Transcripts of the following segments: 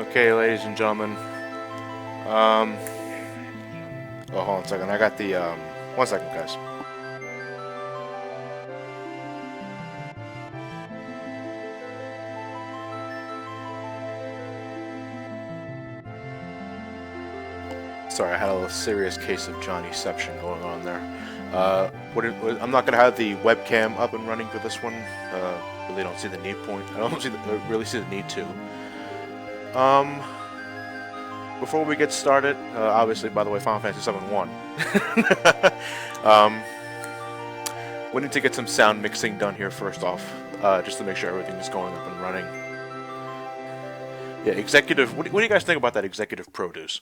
Okay, ladies and gentlemen. Um, oh, hold on a second. I got the, 1 second, guys. Sorry, I had a serious case of Johnnyception going on there. I'm not gonna have the webcam up and running for this one. Really don't see the need point. I don't really see the need to. Um, Before we get started, obviously, by the way, Final Fantasy VII won. um, we need to get some sound mixing done here first off, just to make sure everything is going up and running. Yeah, executive. What do you guys think about that executive produce?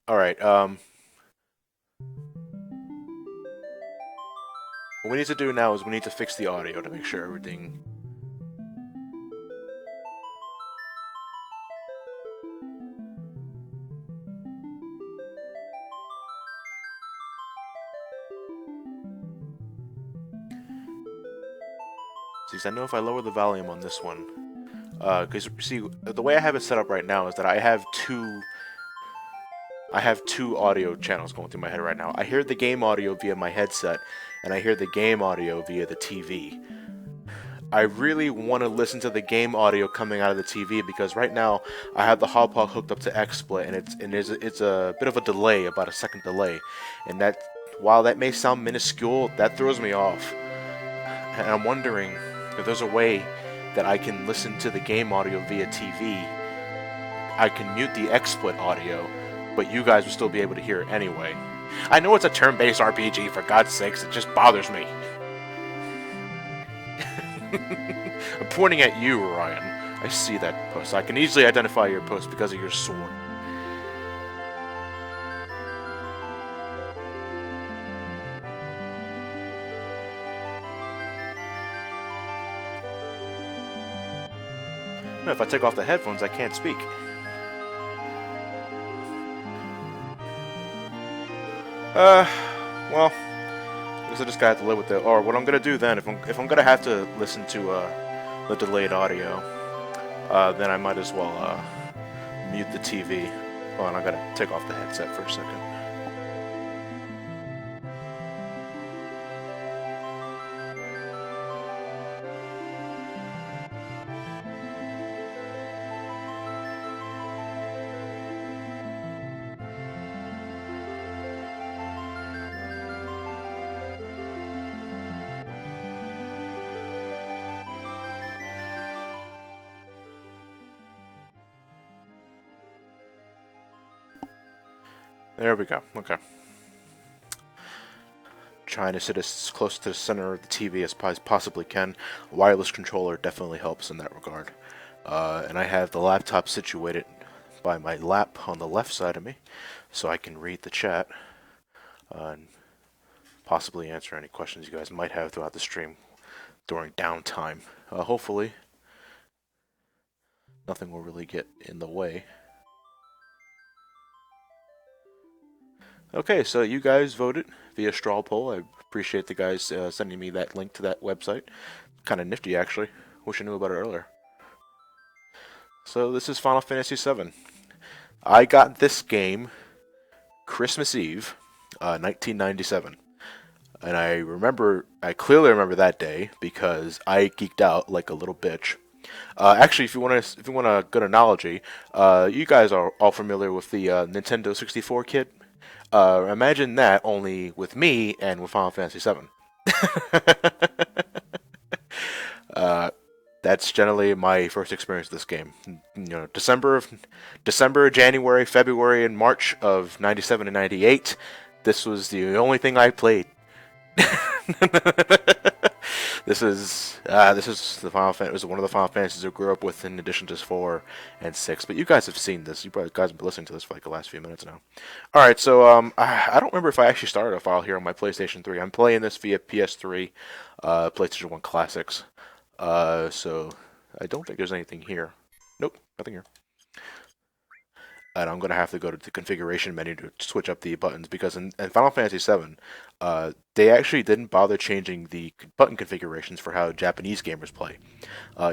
All right. What we need to do now is we need to fix the audio to make sure everything. See, I know if I lower the volume on this one, because see, the way I have it set up right now is that I have two audio channels going through my head right now. I hear the game audio via my headset, and I hear the game audio via the TV. I really want to listen to the game audio coming out of the TV because right now I have the Hopog hooked up to XSplit, and it's a bit of a delay, about a second delay, and that while that may sound minuscule, that throws me off. And I'm wondering if there's a way that I can listen to the game audio via TV. I can mute the XSplit audio, but you guys will still be able to hear it anyway. I know it's a turn-based RPG, for God's sakes, it just bothers me. I'm pointing at you, Ryan. I see that post. I can easily identify your post because of your sword. No, if I take off the headphones, I can't speak. Well, I guess I just gotta have to live with it. Or what I'm gonna do then, if I'm gonna have to listen to the delayed audio, then I might as well mute the TV. Hold on, I gotta take off the headset for a second. There we go. Okay. Trying to sit as close to the center of the TV as possibly can. A wireless controller definitely helps in that regard. And I have the laptop situated by my lap on the left side of me, so I can read the chat and possibly answer any questions you guys might have throughout the stream during downtime. Hopefully, nothing will really get in the way. Okay, so you guys voted via straw poll. I appreciate the guys sending me that link to that website. Kind of nifty, actually. Wish I knew about it earlier. So this is Final Fantasy VII. I got this game Christmas Eve, 1997. And I clearly remember that day because I geeked out like a little bitch. Actually, if you want a good analogy, you guys are all familiar with the Nintendo 64 kit. Imagine that only with me and with Final Fantasy VII. uh, that's generally my first experience with this game. You know, December, January, February, and March of '97 and '98. This was the only thing I played. This is the Final Fantasy. It was one of the Final Fantasies I grew up with, in addition to 4 and 6. But you guys have seen this. You probably guys have been listening to this for like the last few minutes now. All right, so I don't remember if I actually started a file here on my PlayStation 3. I'm playing this via PS3, PlayStation 1 Classics. So I don't think there's anything here. Nope, nothing here. and I'm gonna have to go to the configuration menu to switch up the buttons because in Final Fantasy VII, they actually didn't bother changing the button configurations for how Japanese gamers play.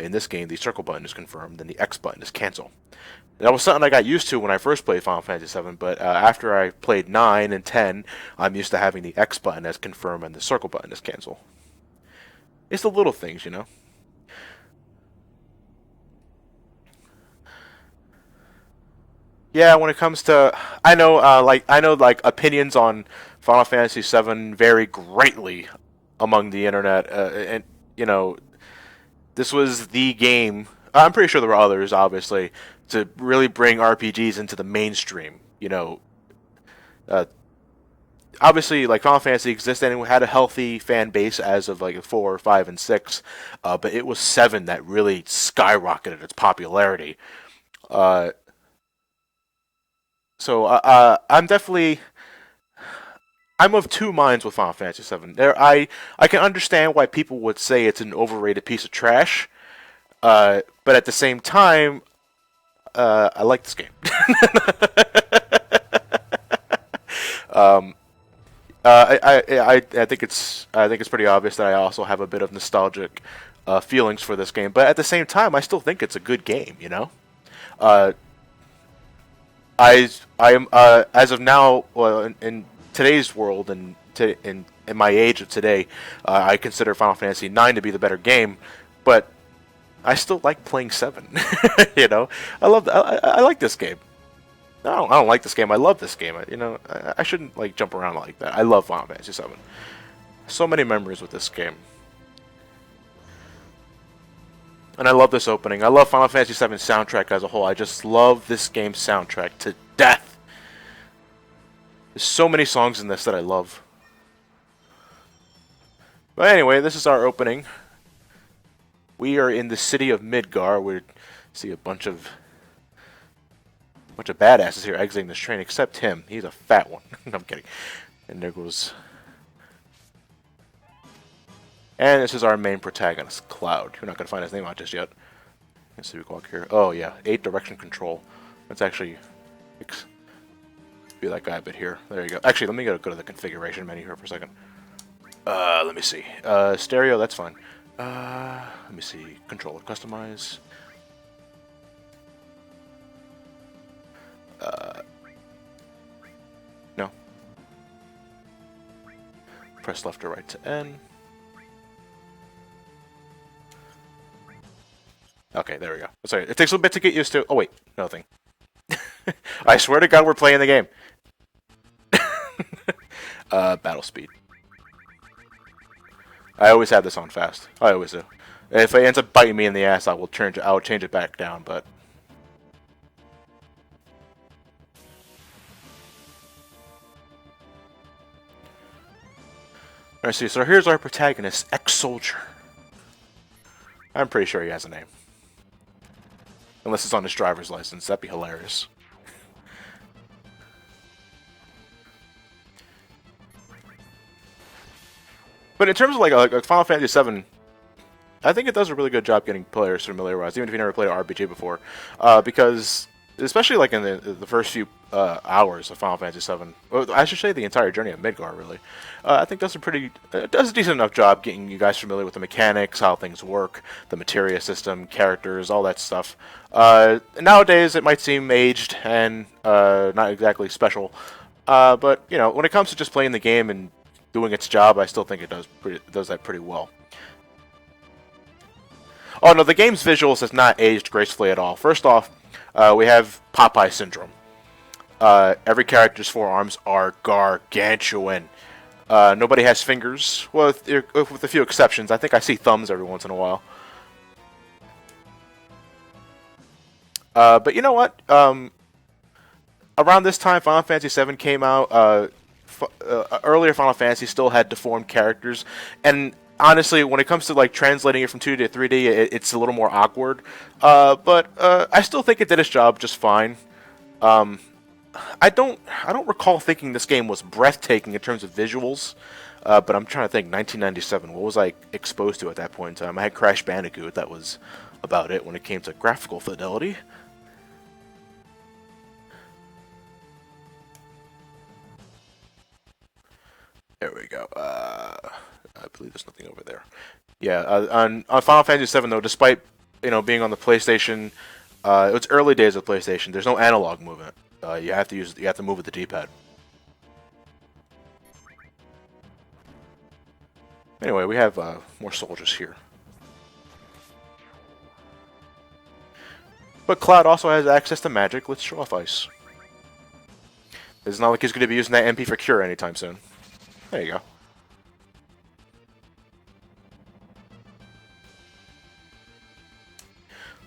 In this game, the circle button is confirmed and the X button is cancel. That was something I got used to when I first played Final Fantasy VII, but after I played 9 and 10, I'm used to having the X button as confirm and the circle button as cancel. It's the little things, you know. Yeah, when it comes to, I know, like opinions on Final Fantasy VII vary greatly among the internet, and you know, this was the game. I'm pretty sure there were others, obviously, to really bring RPGs into the mainstream. Uh, Obviously, like Final Fantasy existed and had a healthy fan base as of like 4, 5, and 6, but it was 7 that really skyrocketed its popularity. Uh, I'm definitely I'm of two minds with Final Fantasy VII. I can understand why people would say it's an overrated piece of trash, but at the same time, I like this game. um, I think it's pretty obvious that I also have a bit of nostalgic feelings for this game, but at the same time, I still think it's a good game. You know, uh, I am as of now, well, in today's world and in my age of today, I consider Final Fantasy IX to be the better game, but I still like playing 7. You know, I like this game. I don't like this game. I love this game. I shouldn't like jump around like that. I love Final Fantasy VII. So many memories with this game, and I love this opening. I love Final Fantasy VII soundtrack as a whole. I just love this game's soundtrack to death. There's so many songs in this that I love. But anyway, this is our opening. We are in the city of Midgar. We see a bunch of badasses here exiting this train, except him. He's a fat one. I'm kidding. And there goes. And this is our main protagonist, Cloud. We're not gonna find his name out just yet. Let's see if we can walk here. Oh yeah, 8 direction control. Let's actually be that guy a bit here. There you go. Actually, let me go to the configuration menu here for a second. Let me see. Stereo, that's fine. Let me see. Controller, customize. No. Press left or right to N. Okay, there we go. Sorry, it takes a bit to get used to. Oh wait, nothing. I swear to God, we're playing the game. Battle speed. I always have this on fast. I always do. If it ends up biting me in the ass, I will change it back down. But let's see. So here's our protagonist, ex-soldier. I'm pretty sure he has a name, unless it's on his driver's license. That'd be hilarious. But in terms of like Final Fantasy VII, I think it does a really good job getting players familiarized, even if you never played an RPG before, because especially like in the first few hours of Final Fantasy VII, well, I should say the entire journey of Midgar, really. I think it does a decent enough job getting you guys familiar with the mechanics, how things work, the materia system, characters, all that stuff. Nowadays, it might seem aged and not exactly special, but you know, when it comes to just playing the game and doing its job, I still think it does that pretty well. Oh no, the game's visuals has not aged gracefully at all. First off, we have Popeye syndrome. Every character's forearms are gargantuan. Nobody has fingers, well, with a few exceptions. I think I see thumbs every once in a while. But you know what? Around this time, Final Fantasy VII came out. Earlier Final Fantasy still had deformed characters, and honestly, when it comes to like translating it from 2D to 3D, it's a little more awkward. But I still think it did its job just fine. I don't recall thinking this game was breathtaking in terms of visuals. But I'm trying to think. 1997. What was I exposed to at that point in time? I had Crash Bandicoot. That was about it when it came to graphical fidelity. believe there's nothing over there. Yeah, on Final Fantasy VII though, despite being on the PlayStation, it's early days of PlayStation. There's no analog movement. You have to move with the D-pad. Anyway, we have more soldiers here. But Cloud also has access to magic. Let's show off ice. It's not like he's going to be using that MP for cure anytime soon. There you go.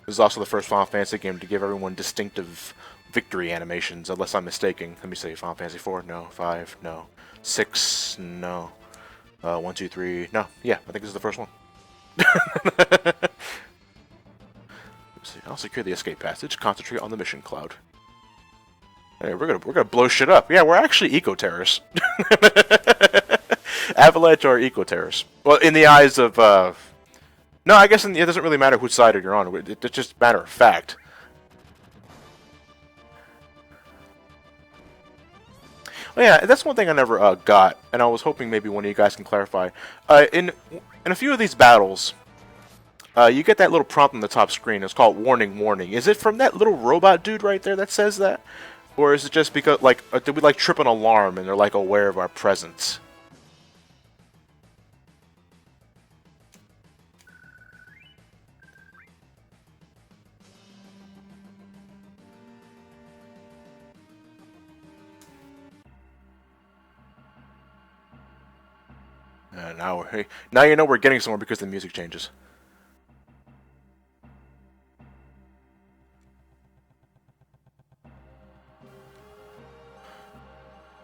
This is also the first Final Fantasy game to give everyone distinctive victory animations, unless I'm mistaken. Let me see. Final Fantasy IV? No. 5? No. 6? No. 1, 2, 3? No. Yeah, I think this is the first one. Let's see. I'll secure the escape passage. Concentrate on the mission, Cloud. Hey, we're gonna blow shit up. Yeah, we're actually eco-terrorists. Avalanche are eco-terrorists. Well, in the eyes of no, I guess it doesn't really matter whose side you're on. It's just a matter of fact. Well, yeah, that's one thing I never got, and I was hoping maybe one of you guys can clarify. In a few of these battles, you get that little prompt on the top screen. It's called "Warning, Warning." Is it from that little robot dude right there that says that, or is it just because did we trip an alarm and they're aware of our presence? Now you know we're getting somewhere because the music changes.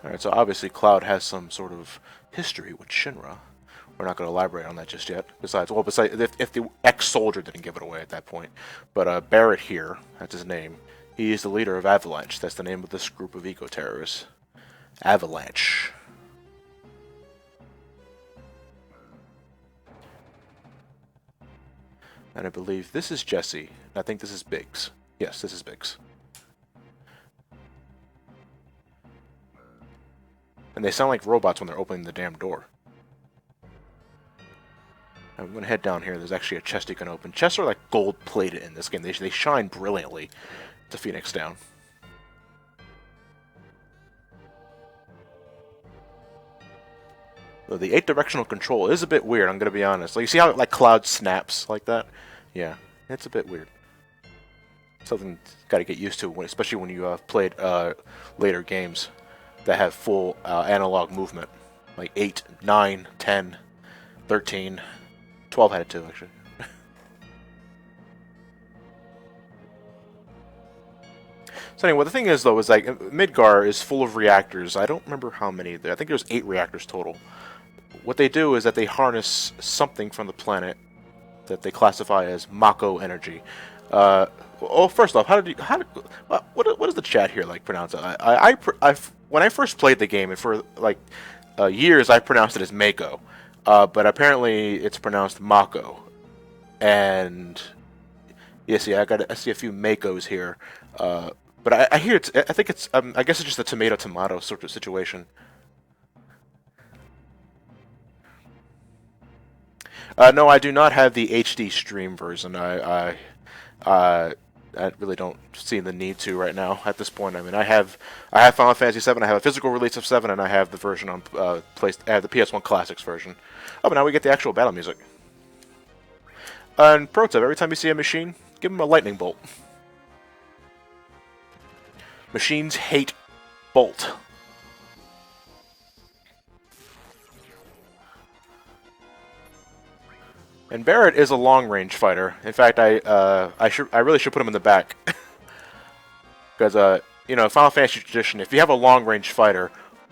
Alright, so obviously Cloud has some sort of history with Shinra. We're not going to elaborate on that just yet. Besides if the ex-soldier didn't give it away at that point. But Barrett here, that's his name. He is the leader of Avalanche. That's the name of this group of eco-terrorists. Avalanche. And I believe this is Jesse. I think this is Biggs. Yes, this is Biggs. And they sound like robots when they're opening the damn door. I'm going to head down here. There's actually a chest you can open. Chests are gold-plated in this game. They shine brilliantly to Phoenix Down. Though the 8-directional control is a bit weird, I'm going to be honest. You see how Cloud snaps like that? Yeah, it's a bit weird. Something got to get used to, especially when you played later games that have full analog movement. Like 8, 9, 10, 13, 12 had it too, actually. So anyway, the thing is, though, is Midgar is full of reactors. I don't remember how many there. I think there's 8 reactors total. What they do is that they harness something from the planet that they classify as Mako energy. First off, what does the chat here pronounce it? When I first played the game, and for years, I pronounced it as Mako, but apparently it's pronounced Mako. And yeah, see, I see a few Makos here, but I hear I think it's I guess it's just a tomato sort of situation. No, I do not have the HD stream version. I really don't see the need to right now at this point. I mean, I have Final Fantasy VII. I have a physical release of 7, and I have the version on I have the PS1 Classics version. Oh, but now we get the actual battle music. And pro tip: every time you see a machine, give them a lightning bolt. Machines hate bolt. And Barrett is a long-range fighter. In fact, I really should put him in the back, because Final Fantasy tradition. If you have a long-range fighter,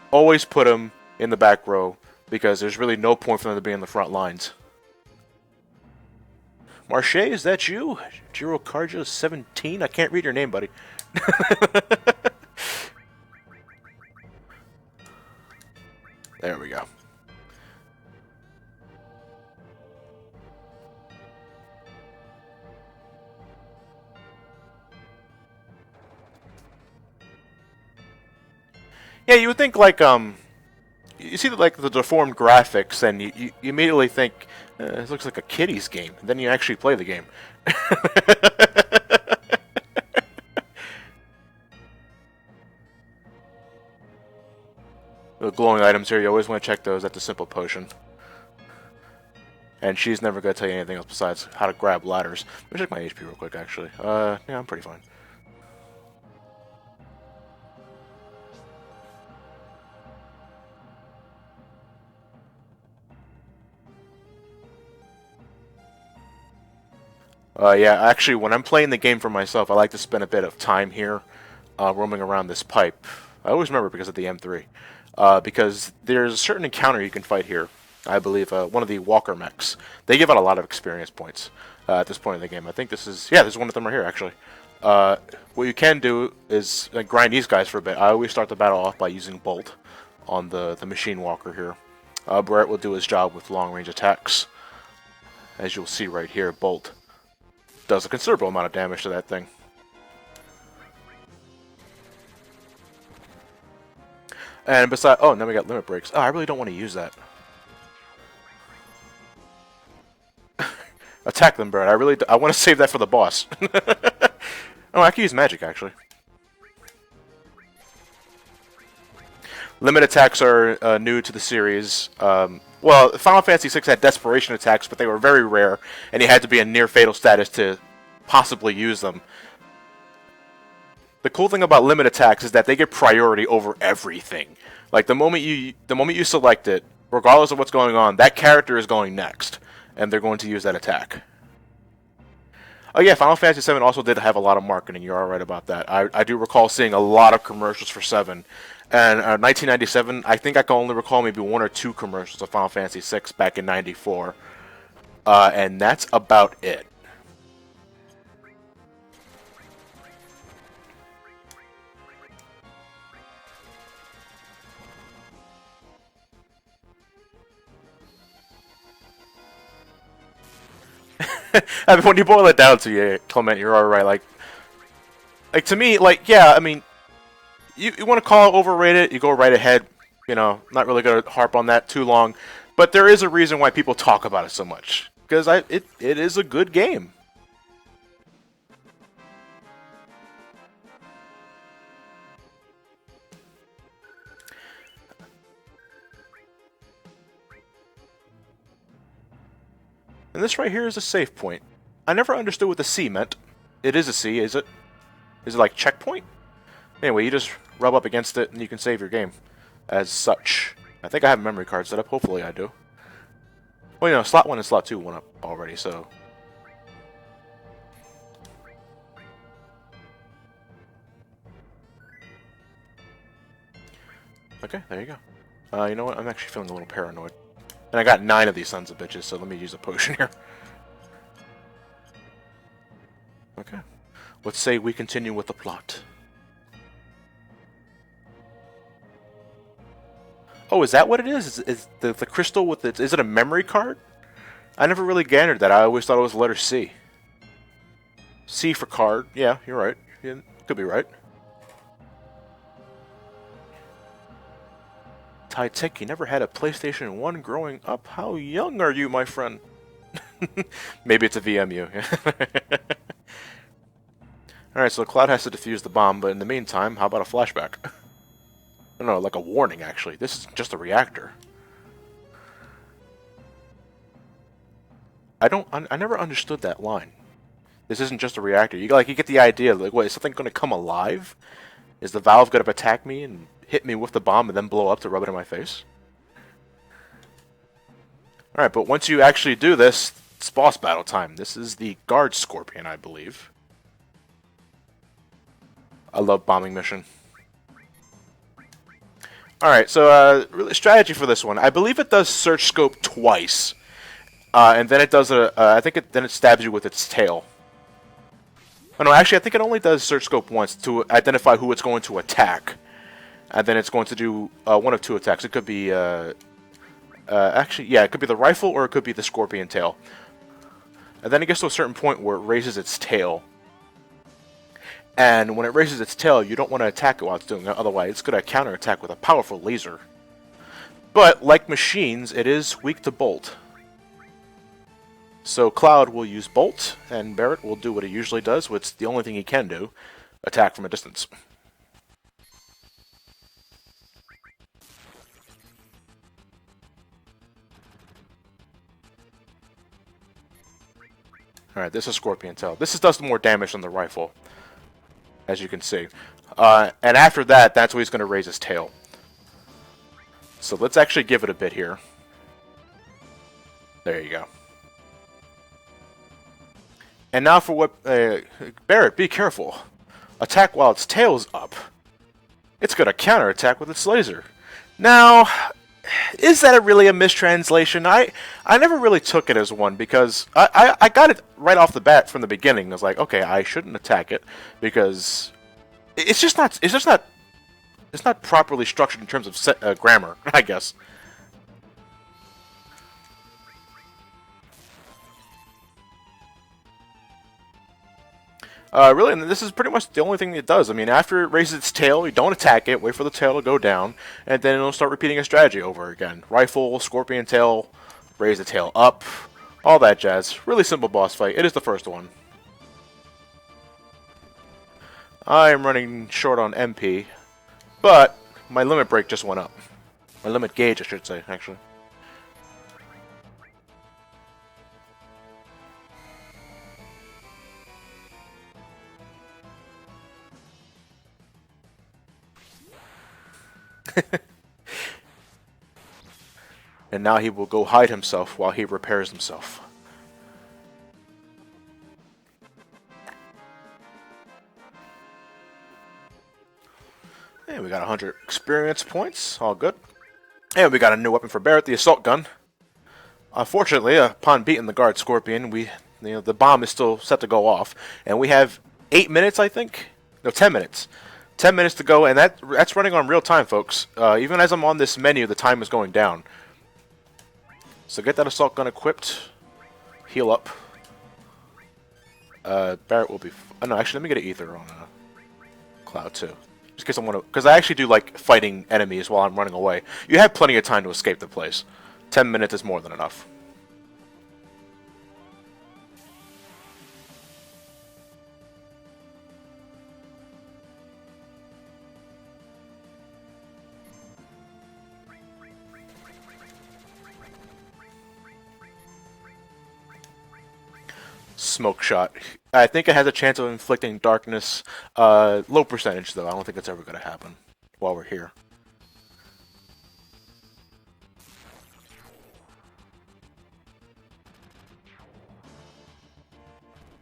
always put him in the back row, because there's really no point for them to be in the front lines. Marche, is that you? Jiro Carjo 17? I can't read your name, buddy. There we go. Yeah, you would think you see like the deformed graphics, and you immediately think it looks like a kiddies game. And then you actually play the game. The glowing items here, you always want to check those at the simple potion. And she's never going to tell you anything else besides how to grab ladders. Let me check my HP real quick, actually. Yeah, I'm pretty fine. Yeah, actually, when I'm playing the game for myself, I like to spend a bit of time here, roaming around this pipe. I always remember because of the M3. Because there's a certain encounter you can fight here. I believe one of the walker mechs. They give out a lot of experience points at this point in the game. I think this is... Yeah, there's one of them right here, actually. What you can do is grind these guys for a bit. I always start the battle off by using Bolt on the machine walker here. Brett will do his job with long-range attacks. As you'll see right here, Bolt does a considerable amount of damage to that thing. And besides... Oh, now we got limit breaks. Oh, I really don't want to use that. Attack them, Brett. I want to save that for the boss. Oh, I can use magic, actually. Limit attacks are new to the series. Well, Final Fantasy VI had desperation attacks, but they were very rare, and you had to be in near-fatal status to possibly use them. The cool thing about limit attacks is that they get priority over everything. Like, the moment you select it, regardless of what's going on, that character is going next, and they're going to use that attack. Oh yeah, Final Fantasy VII also did have a lot of marketing. You're all right about that. I do recall seeing a lot of commercials for 7. And 1997, I think I can only recall maybe 1 or 2 commercials of Final Fantasy VI back in '94. And that's about it. I mean, when you boil it down to you, Clement, you're alright. Like to me, like, yeah, I mean, you want to call it overrated, you go right ahead. You know, not really going to harp on that too long. But there is a reason why people talk about it so much. Because it is a good game. And this right here is a save point. I never understood what the C meant. It is a C, is it? Is it like checkpoint? Anyway, you just rub up against it and you can save your game. As such. I think I have a memory card set up. Hopefully I do. Well, you know, slot 1 and slot 2 went up already, so... Okay, there you go. You know what? I'm actually feeling a little paranoid. And I got 9 of these sons of bitches, so let me use a potion here. Okay. Let's say we continue with the plot. Oh, is that what it is? Is the crystal with it? Is it a memory card? I never really gathered that. I always thought it was the letter C. C for card. Yeah, you're right. You could be right. Tech, you never had a PlayStation 1 growing up? How young are you, my friend? Maybe it's a VMU. Alright, so Cloud has to defuse the bomb, but in the meantime, how about a flashback? No, like a warning, actually. This is just a reactor. I never understood that line. This isn't just a reactor. You get the idea, like, what, is something going to come alive? Is the valve going to attack me and hit me with the bomb and then blow up to rub it in my face? Alright, but once you actually do this, it's boss battle time. This is the Guard Scorpion, I believe. I love bombing mission. Alright, so really strategy for this one. I believe it does search scope twice. And then it does I think then it stabs you with its tail. Oh no, actually I think it only does search scope once to identify who it's going to attack. And then it's going to do one of 2 attacks. It could be actually, yeah, it could be the rifle or it could be the scorpion tail. And then it gets to a certain point where it raises its tail. And when it raises its tail, you don't want to attack it while it's doing it, otherwise it's going to counterattack with a powerful laser. But, like machines, it is weak to Bolt. So Cloud will use Bolt, and Barret will do what he usually does, which is the only thing he can do, attack from a distance. Alright, this is Scorpion Tail. This does more damage than the rifle, as you can see. And after that, that's when he's going to raise his tail. So let's actually give it a bit here. There you go. And now for what... Barret, be careful. Attack while its tail's up. It's going to counterattack with its laser. Now, is that really a mistranslation? I never really took it as one, because I got it right off the bat from the beginning. I was like, okay, I shouldn't attack it, because it's just not properly structured in terms of grammar, I guess. Really, and this is pretty much the only thing it does. I mean, after it raises its tail, you don't attack it, wait for the tail to go down, and then it'll start repeating a strategy over again. Rifle, Scorpion Tail, raise the tail up, all that jazz. Really simple boss fight. It is the first one. I am running short on MP, but my limit break just went up. My limit gauge, I should say, actually. And now he will go hide himself while he repairs himself. And we got 100 experience points, all good. And we got a new weapon for Barret, the assault gun. Unfortunately, upon beating the guard Scorpion, the bomb is still set to go off, and we have 8 minutes, I think. No, 10 minutes. 10 minutes to go, and that's running on real time, folks. Even as I'm on this menu, the time is going down. So get that assault gun equipped. Heal up. Barret will be... Oh, no, actually, let me get an ether on Cloud, too. Just because I want to... Because I actually do like fighting enemies while I'm running away. You have plenty of time to escape the place. 10 minutes is more than enough. Smoke shot. I think it has a chance of inflicting darkness. Low percentage, though. I don't think it's ever going to happen while we're here.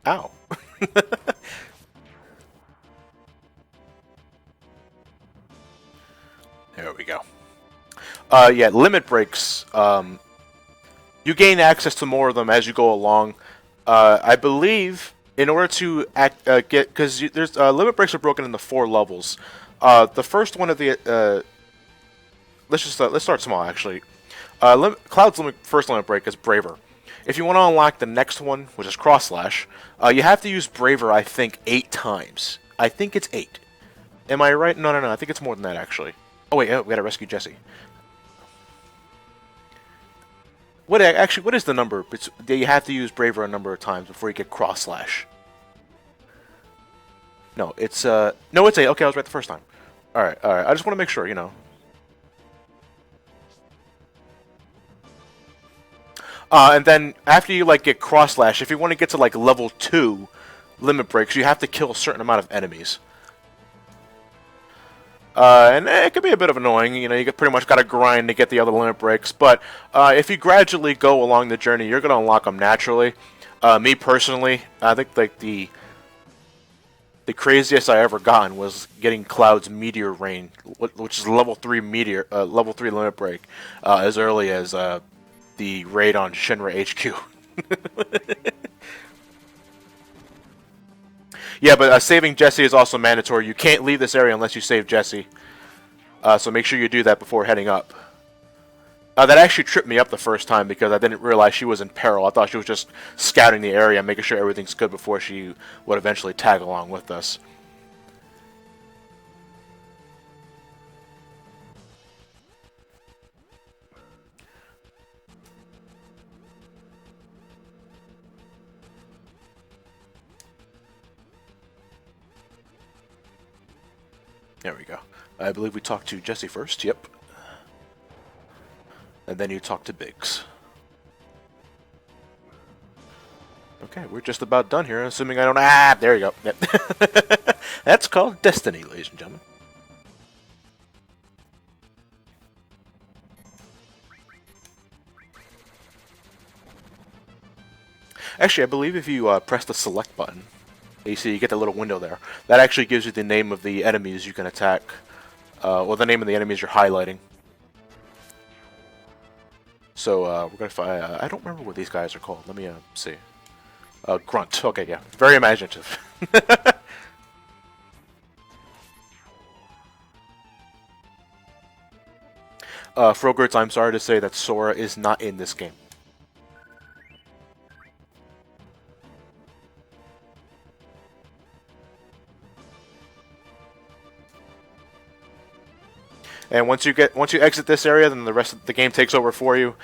Ow. There we go. Yeah, limit breaks. You gain access to more of them as you go along. I believe in order to get, because there's limit breaks are broken into 4 levels. The first one of the let's start small actually. Cloud's first limit break is Braver. If you want to unlock the next one, which is Cross Slash, you have to use Braver, I think, 8 times. I think it's 8. Am I right? No, I think it's more than that actually. Oh wait, we gotta rescue Jesse. What is the number? You have to use Braver a number of times before you get Cross Slash. No, it's 8. Okay, I was right the first time. All right. I just want to make sure, you know. And then after you get Cross Slash, if you want to get to level 2 limit breaks, you have to kill a certain amount of enemies. And it can be a bit of annoying, you know, you pretty much got to grind to get the other limit breaks, but if you gradually go along the journey, you're going to unlock them naturally. Me personally, I think the craziest I ever gotten was getting Cloud's Meteor Rain, which is level 3 limit break, as early as the raid on Shinra HQ. Yeah, but saving Jesse is also mandatory. You can't leave this area unless you save Jesse. So make sure you do that before heading up. That actually tripped me up the first time because I didn't realize she was in peril. I thought she was just scouting the area and making sure everything's good before she would eventually tag along with us. There we go. I believe we talked to Jesse first. Yep. And then you talk to Biggs. Okay, we're just about done here, assuming I don't... Ah, there you go. Yep. That's called destiny, ladies and gentlemen. Actually, I believe if you press the select button, you see you get the little window there. That actually gives you the name of the enemies you can attack, or the name of the enemies you're highlighting. So we're gonna find. I don't remember what these guys are called. Let me see. Grunt. Okay, yeah, very imaginative. Frogurts, I'm sorry to say that Sora is not in this game. And once you exit this area, then the rest of the game takes over for you,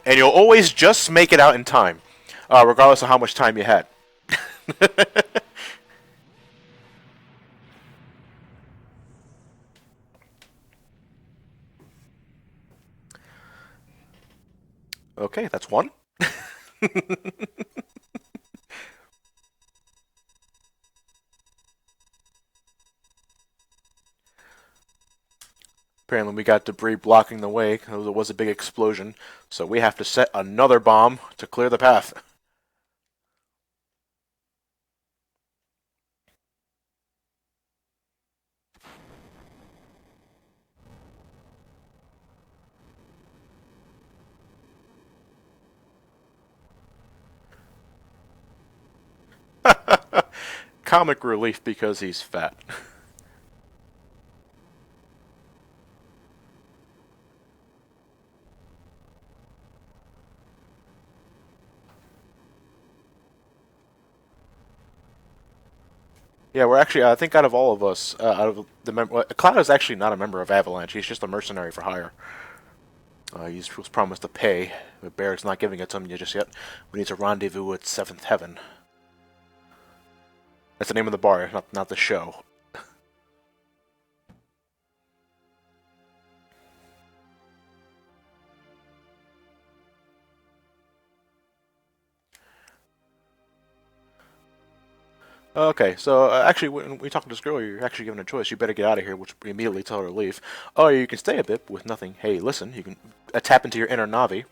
and you'll always just make it out in time, regardless of how much time you had. Okay, that's one. Apparently we got debris blocking the way. There was a big explosion, so we have to set another bomb to clear the path. Comic relief because he's fat. Yeah, we're actually, I think out of all of us, out of the Cloud is actually not a member of Avalanche. He's just a mercenary for hire. He was promised to pay, but Barrett's not giving it to him just yet. We need to rendezvous at Seventh Heaven. That's the name of the bar, not the show. Okay, so actually, when we talked to this girl, you're actually given a choice. You better get out of here, which we immediately tell her to leave. Oh, you can stay a bit with nothing. Hey, listen, you can tap into your inner Navi.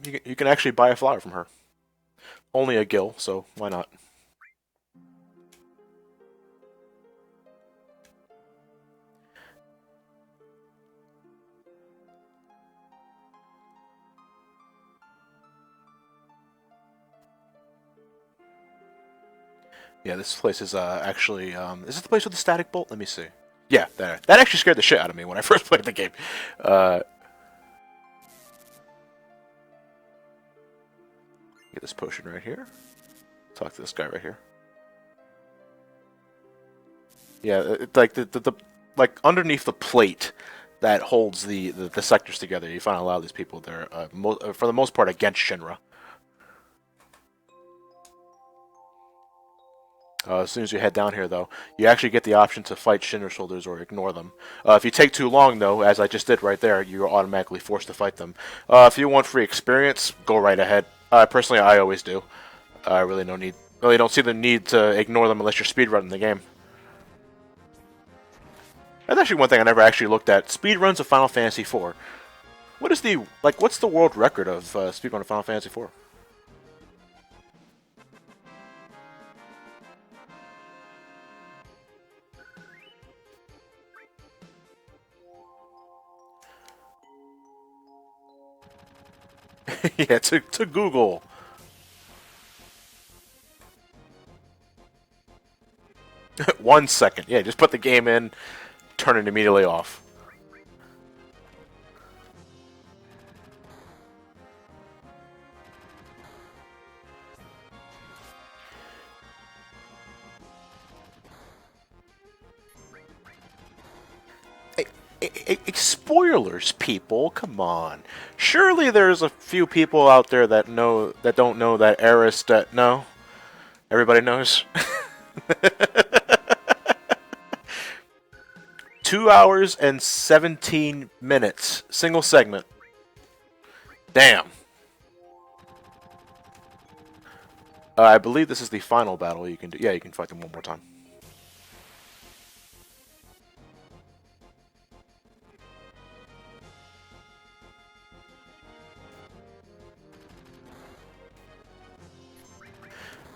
You can actually buy a flower from her. Only a gill, so why not? Yeah, this place is actually. Is it the place with the static bolt? Let me see. Yeah, that actually scared the shit out of me when I first played the game. Get this potion right here. Talk to this guy right here. Yeah, it's like like underneath the plate that holds the sectors together, you find a lot of these people. They're for the most part against Shinra. As soon as you head down here, though, you actually get the option to fight Shinra soldiers or ignore them. If you take too long, though, as I just did right there, you're automatically forced to fight them. If you want free experience, go right ahead. Personally, I always do. I really don't see the need to ignore them unless you're speedrunning the game. That's actually one thing I never actually looked at. Speedruns of Final Fantasy IV. What's the world record of speedrun of Final Fantasy IV? Yeah, to Google. One second. Yeah, just put the game in, turn it immediately off. Spoilers, people, come on. Surely there's a few people out there that don't know that Eris. No, everybody knows. 2 hours and 17 minutes. Single segment. Damn. I believe this is the final battle you can do. Yeah, you can fight them one more time.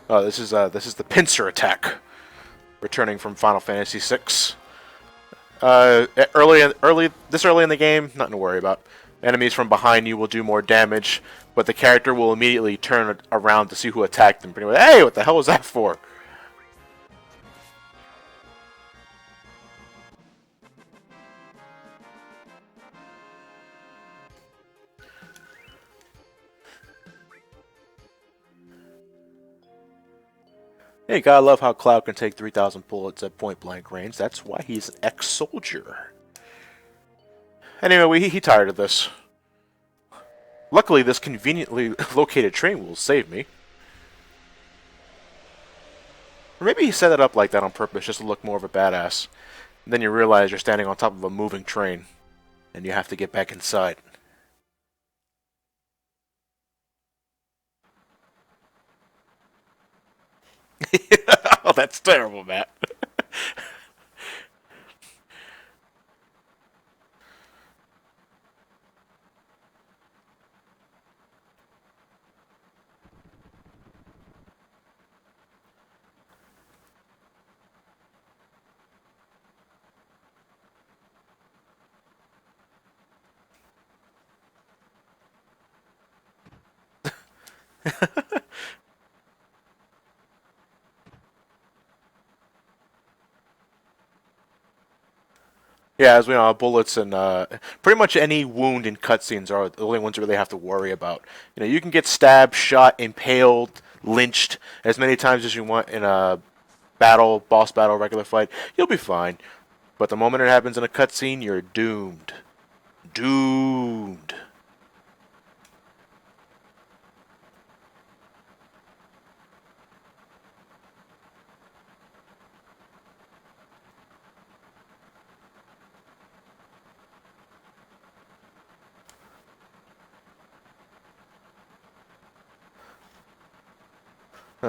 Oh, this is the pincer attack, returning from Final Fantasy VI. Early in the game, nothing to worry about. Enemies from behind you will do more damage, but the character will immediately turn around to see who attacked them. Pretty much, hey, what the hell was that for? Hey, gotta love how Cloud can take 3,000 bullets at point-blank range. That's why he's an ex-soldier. Anyway, he tired of this. Luckily, this conveniently located train will save me. Or maybe he set it up like that on purpose just to look more of a badass. And then you realize you're standing on top of a moving train, and you have to get back inside. Oh, that's terrible, Matt. Yeah, as we know, bullets and pretty much any wound in cutscenes are the only ones you really have to worry about. You know, you can get stabbed, shot, impaled, lynched as many times as you want in a battle, boss battle, regular fight. You'll be fine. But the moment it happens in a cutscene, you're doomed. Doomed.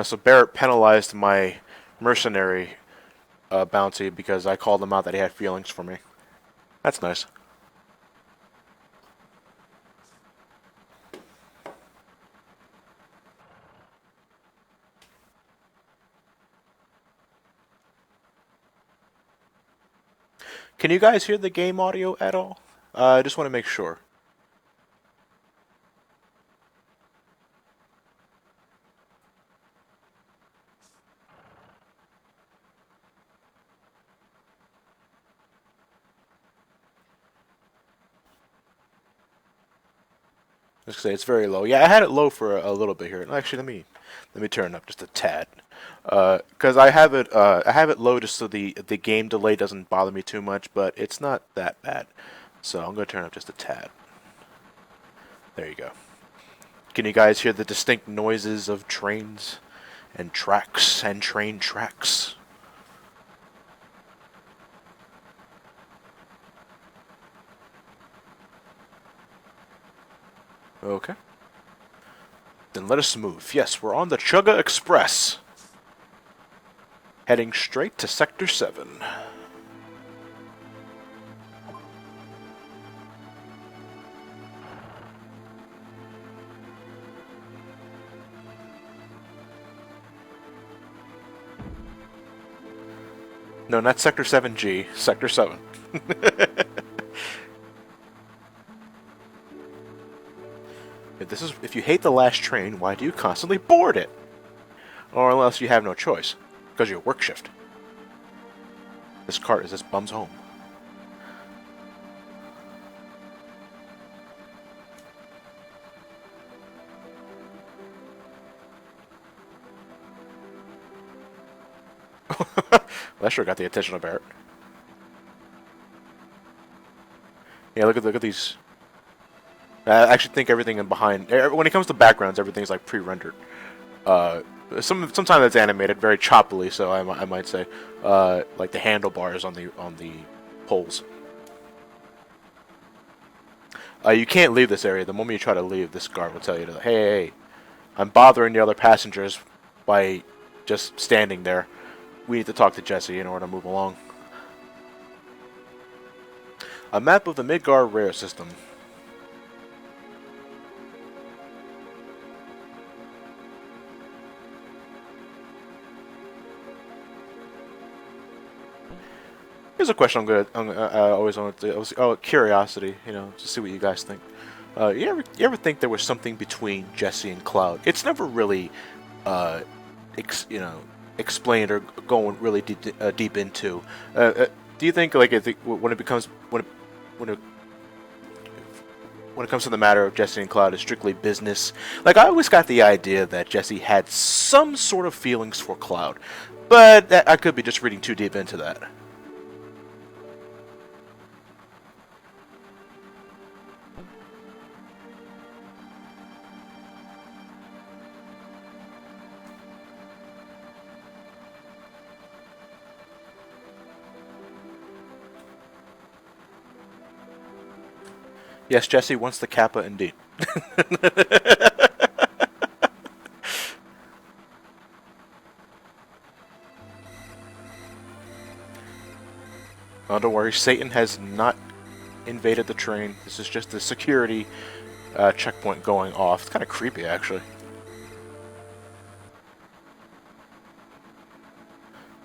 So Barrett penalized my mercenary bounty because I called him out that he had feelings for me. That's nice. Can you guys hear the game audio at all? I just want to make sure. Let's say it's very low. Yeah, I had it low for a little bit here. Actually, let me turn it up just a tad, because I have it low just so the game delay doesn't bother me too much, but it's not that bad. So I'm gonna turn it up just a tad. There you go. Can you guys hear the distinct noises of trains and tracks and train tracks? Okay. Then let us move. Yes, we're on the Chugga Express. Heading straight to Sector 7. No, not Sector 7G, Sector 7. If you hate the last train, why do you constantly board it? Or unless you have no choice, because you're work shift. This cart is this bum's home. That sure got the attention of Barrett. Yeah, look at these. I actually think everything in behind, when it comes to backgrounds, everything's like pre-rendered. Sometimes it's animated very choppily, so I might say, like the handlebars on the poles. You can't leave this area. The moment you try to leave, this guard will tell you to, hey, I'm bothering the other passengers by just standing there. We need to talk to Jesse in order to move along. A map of the Midgar Rare System. Here's a question I always wanted to. Curiosity, to see what you guys think. You ever think there was something between Jesse and Cloud? It's never really, explained or going really deep into. Do you think when it becomes when it comes to the matter of Jesse and Cloud is strictly business? Like, I always got the idea that Jesse had some sort of feelings for Cloud, but I could be just reading too deep into that. Yes, Jesse wants the Kappa indeed. Oh, don't worry, Satan has not invaded the train. This is just the security checkpoint going off. It's kind of creepy, actually.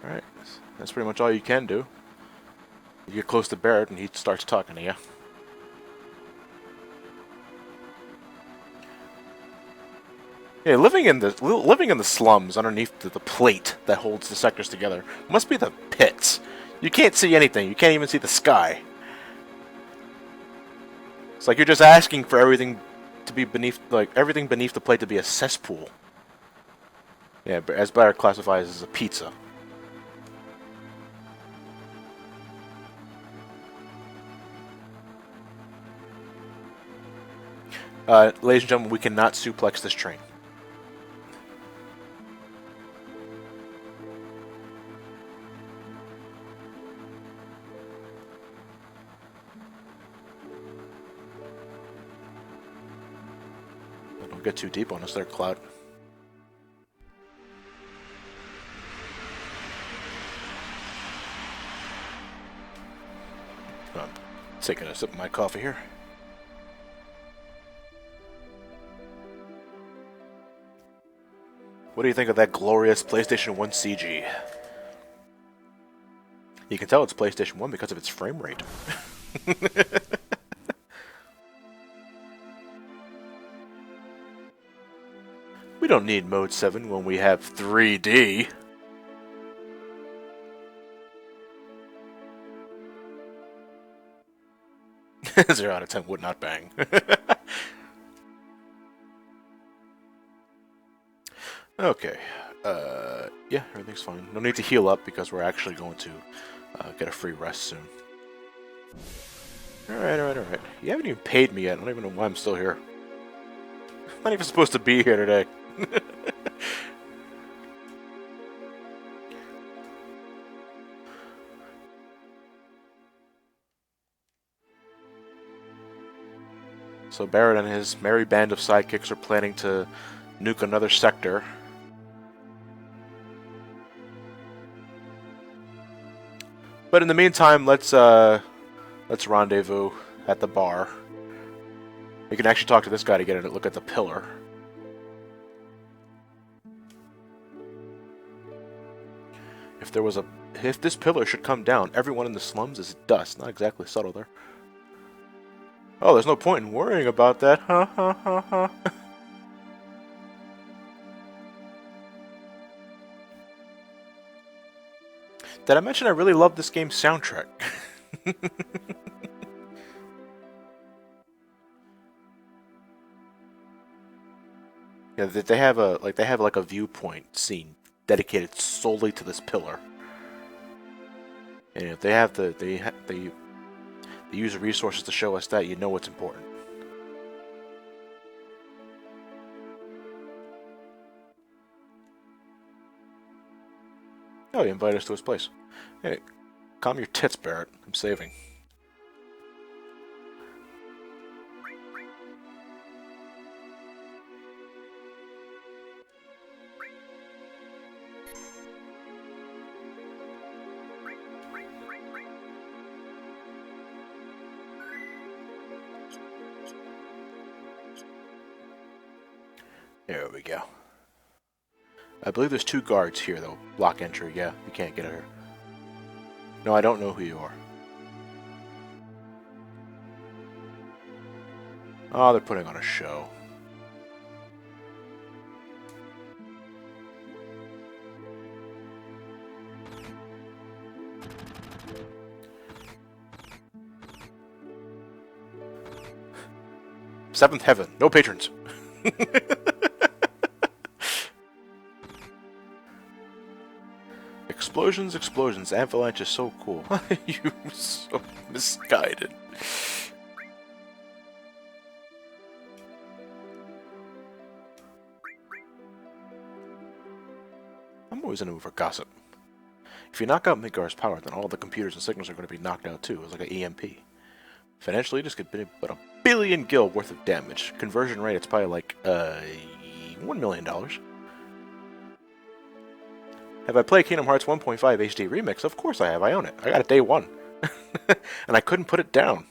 Alright, that's pretty much all you can do. You get close to Barrett and he starts talking to you. Yeah, living in the slums underneath the plate that holds the sectors together must be the pits. You can't see anything. You can't even see the sky. It's like you're just asking for everything to be everything beneath the plate to be a cesspool. Yeah, but as Barrett classifies as a pizza. Ladies and gentlemen, we cannot suplex this train. Don't get too deep on us there, Cloud. I'm taking a sip of my coffee here. What do you think of that glorious PlayStation 1 CG? You can tell it's PlayStation 1 because of its frame rate. We don't need Mode 7 when we have 3D. 0 out of 10 would not bang. Okay. Yeah, everything's fine. No need to heal up because we're actually going to get a free rest soon. Alright. You haven't even paid me yet. I don't even know why I'm still here. I'm not even supposed to be here today. So Barrett and his merry band of sidekicks are planning to nuke another sector. But in the meantime, let's rendezvous at the bar. We can actually talk to this guy to get a look at the pillar. If this pillar should come down, everyone in the slums is dust. Not exactly subtle there. Oh, there's no point in worrying about that. Ha ha ha ha. Did I mention I really love this game's soundtrack? Yeah, they have a viewpoint scene dedicated solely to this pillar. And if they use resources to show us that, you know it's important. Oh, he invited us to his place. Hey, Calm your tits, Barrett. I'm saving. There we go. I believe there's 2 guards here, though. Block entry, yeah. You can't get her. No, I don't know who you are. Oh, they're putting on a show. Seventh heaven. No patrons. Explosions, explosions. Avalanche is so cool. You're so misguided. I'm always in the mood for gossip. If you knock out Midgar's power, then all the computers and signals are going to be knocked out too. It's like an EMP. Financially, just get about 1 billion gil worth of damage. Conversion rate, it's probably like $1 million. Have I played Kingdom Hearts 1.5 HD Remix? Of course I have. I own it. I got it day 1. And I couldn't put it down.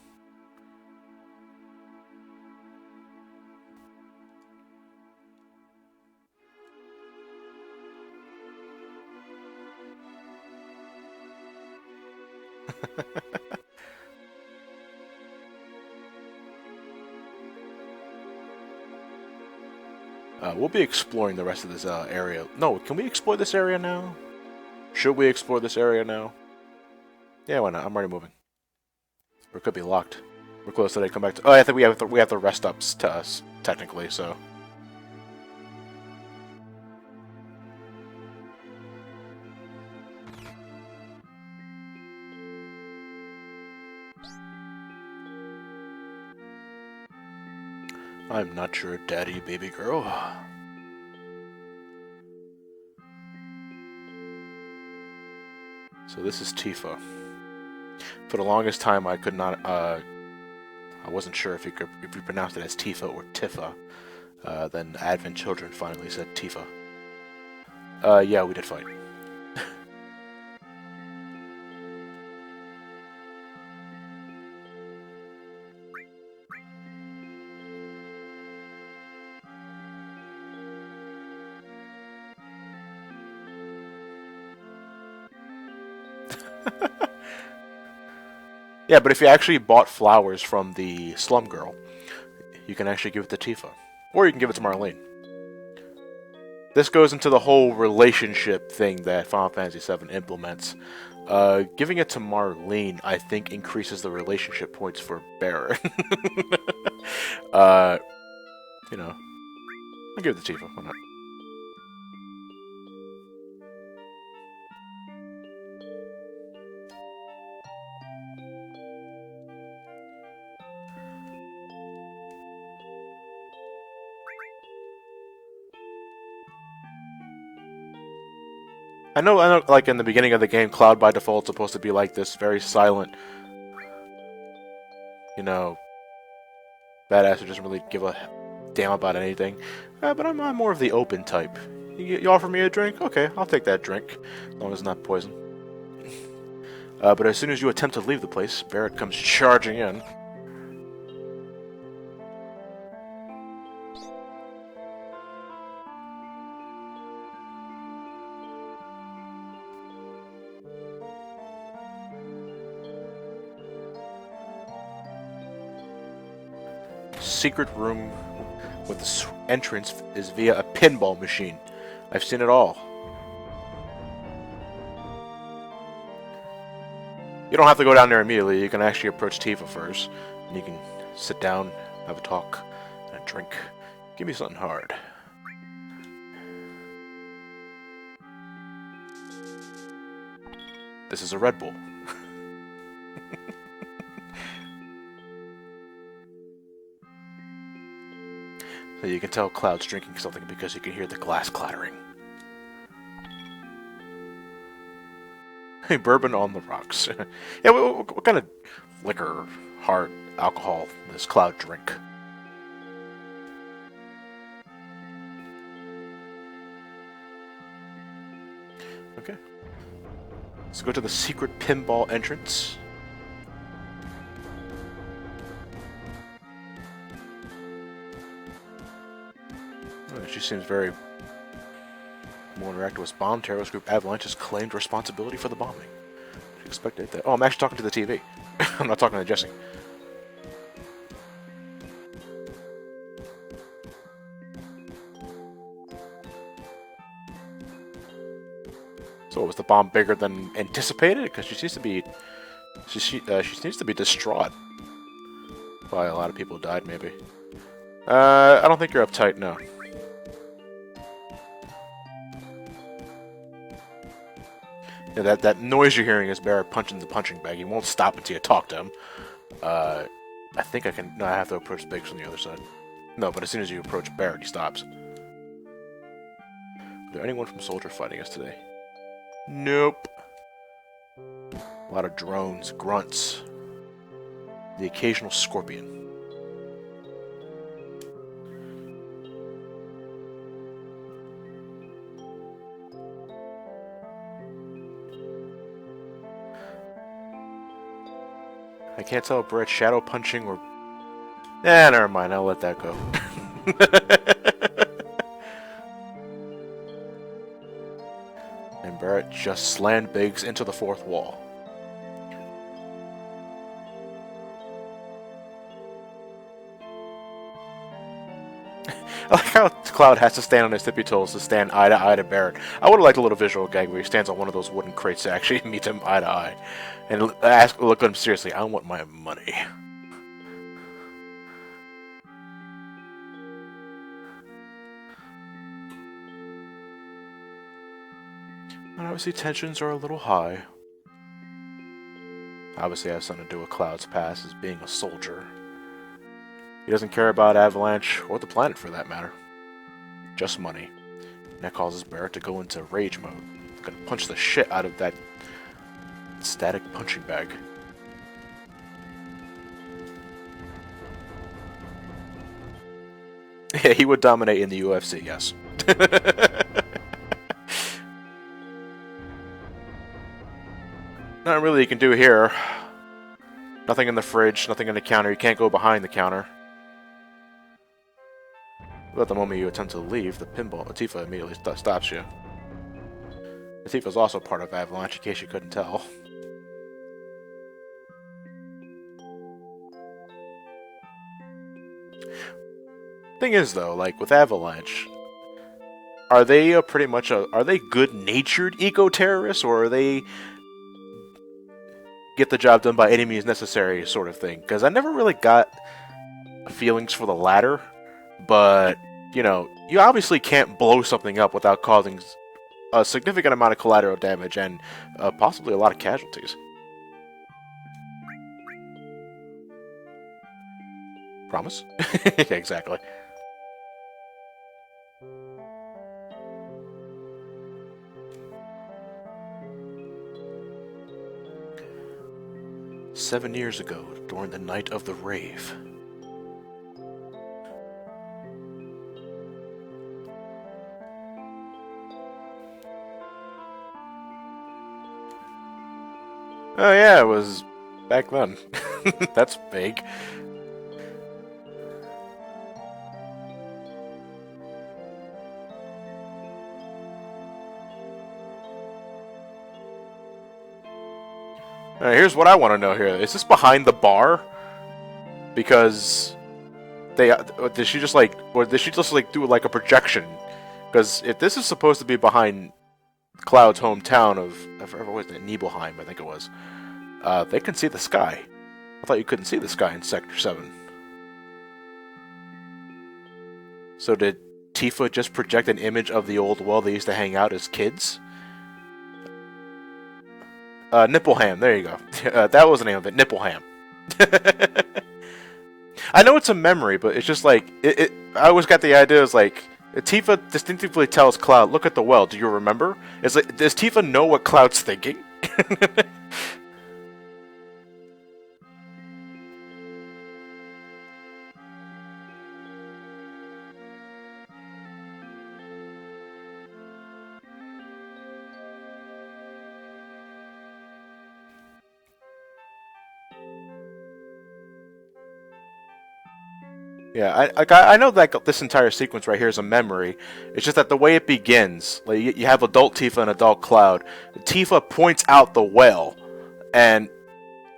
We'll be exploring the rest of this area. No, can we explore this area now? Should we explore this area now? Yeah, why not? I'm already moving. Or it could be locked. We're close to they come back to. Oh, I think we have the rest ups to us technically. So. I'm not your daddy, baby girl. So this is Tifa. For the longest time, I could not. I wasn't sure if you pronounced it as Tifa or Tifa. Then Advent Children finally said Tifa. Yeah, we did fight. Yeah, but if you actually bought flowers from the slum girl, you can actually give it to Tifa. Or you can give it to Marlene. This goes into the whole relationship thing that Final Fantasy VII implements. Giving it to Marlene, I think, increases the relationship points for Barrett. You know, I'll give it to Tifa. Why not? I know, like in the beginning of the game, Cloud by default is supposed to be like this very silent, you know, badass who doesn't really give a damn about anything. But I'm more of the open type. You offer me a drink? Okay, I'll take that drink, as long as it's not poison. But as soon as you attempt to leave the place, Barrett comes charging in. Secret room with the entrance is via a pinball machine. I've seen it all. You don't have to go down there immediately. You can actually approach Tifa first, and you can sit down, have a talk, and a drink. Give me something hard. This is a Red Bull. So you can tell Cloud's drinking something because you can hear the glass clattering. Bourbon on the rocks. Yeah, what kind of liquor, hard alcohol does Cloud drink? Okay. Let's go to the secret pinball entrance. Oh, she seems very more interactive with bomb. Terrorist group Avalanche has claimed responsibility for the bombing. You expected that. Oh, I'm actually talking to the TV. I'm not talking to Jesse. So was the bomb bigger than anticipated? Because she seems to be, she seems to be distraught. Why a lot of people died, maybe. I don't think you're uptight, no. Yeah, that noise you're hearing is Barrett punching the punching bag. He won't stop until you talk to him. I think I can. No, I have to approach Biggs from the other side. No, but as soon as you approach Barrett, he stops. Is there anyone from Soldier fighting us today? Nope. A lot of drones, grunts. The occasional scorpion. I can't tell if Barrett's shadow punching or... never mind, I'll let that go. And Barrett just slammed Biggs into the fourth wall. I like how Cloud has to stand on his tippy toes to stand eye to eye to Barrett. I would have liked a little visual gag where he stands on one of those wooden crates to actually meet him eye to eye. And look at him seriously, I want my money. And obviously tensions are a little high. Obviously it has something to do with Cloud's past as being a soldier. He doesn't care about Avalanche, or the planet for that matter. Just money. And that causes Barrett to go into rage mode. He's gonna punch the shit out of that static punching bag. Yeah, he would dominate in the UFC, yes. Not really you can do here. Nothing in the fridge, nothing in the counter. You can't go behind the counter. But the moment you attempt to leave, the pinball Tifa immediately stops you. Tifa's also part of Avalanche, in case you couldn't tell. Thing is, though, like with Avalanche, are they pretty much are they good-natured eco-terrorists, or are they get the job done by any means necessary sort of thing? Because I never really got feelings for the latter. But, you know, you obviously can't blow something up without causing a significant amount of collateral damage and possibly a lot of casualties. Promise? Yeah, exactly. "7 years ago, during the night of the rave." Oh yeah, it was back then. That's vague. Here's what I want to know here. Is this behind the bar? Because they did she just like do like a projection? Because if this is supposed to be behind Cloud's hometown of what was it, Nibelheim, I think it was. They can see the sky. I thought you couldn't see the sky in Sector 7. So did Tifa just project an image of the old well they used to hang out as kids? Nibelheim, there you go. That was the name of it, Nibelheim. I know it's a memory, but it's just like I always got the idea is like Tifa distinctively tells Cloud, "Look at the well. Do you remember?" It's like, does Tifa know what Cloud's thinking? Yeah, I know that this entire sequence right here is a memory. It's just that the way it begins, like you have adult Tifa and adult Cloud. Tifa points out the well, and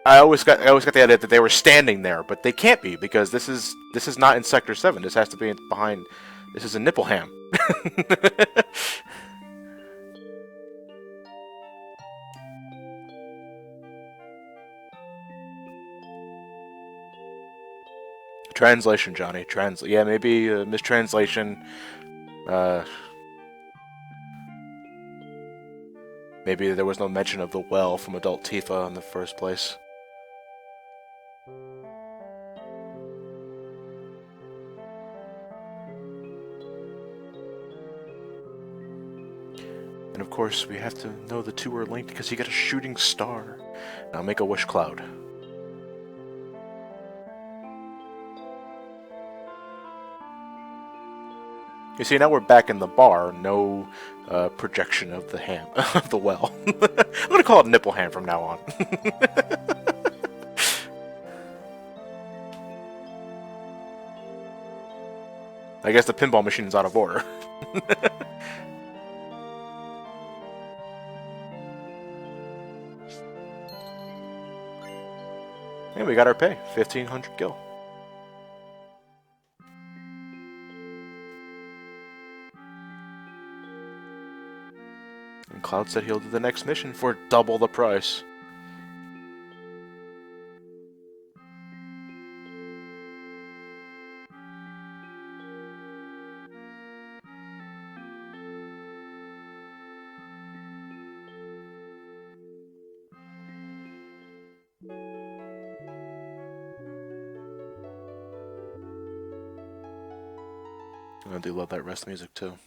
I always got the idea that they were standing there, but they can't be because this is not in Sector 7. This has to be behind. This is in Nippleham. Translation, Johnny. Yeah, maybe mistranslation. Uh, Maybe there was no mention of the well from adult Tifa in the first place. And of course, we have to know the two are linked because you get a shooting star. Now make a wish, Cloud. You see, now we're back in the bar. No projection of the ham of the well. I'm gonna call it nipple ham from now on. I guess the pinball machine is out of order. And we got our pay, 1,500 gil. And Cloud said he'll do the next mission for double the price. I do love that rest music too.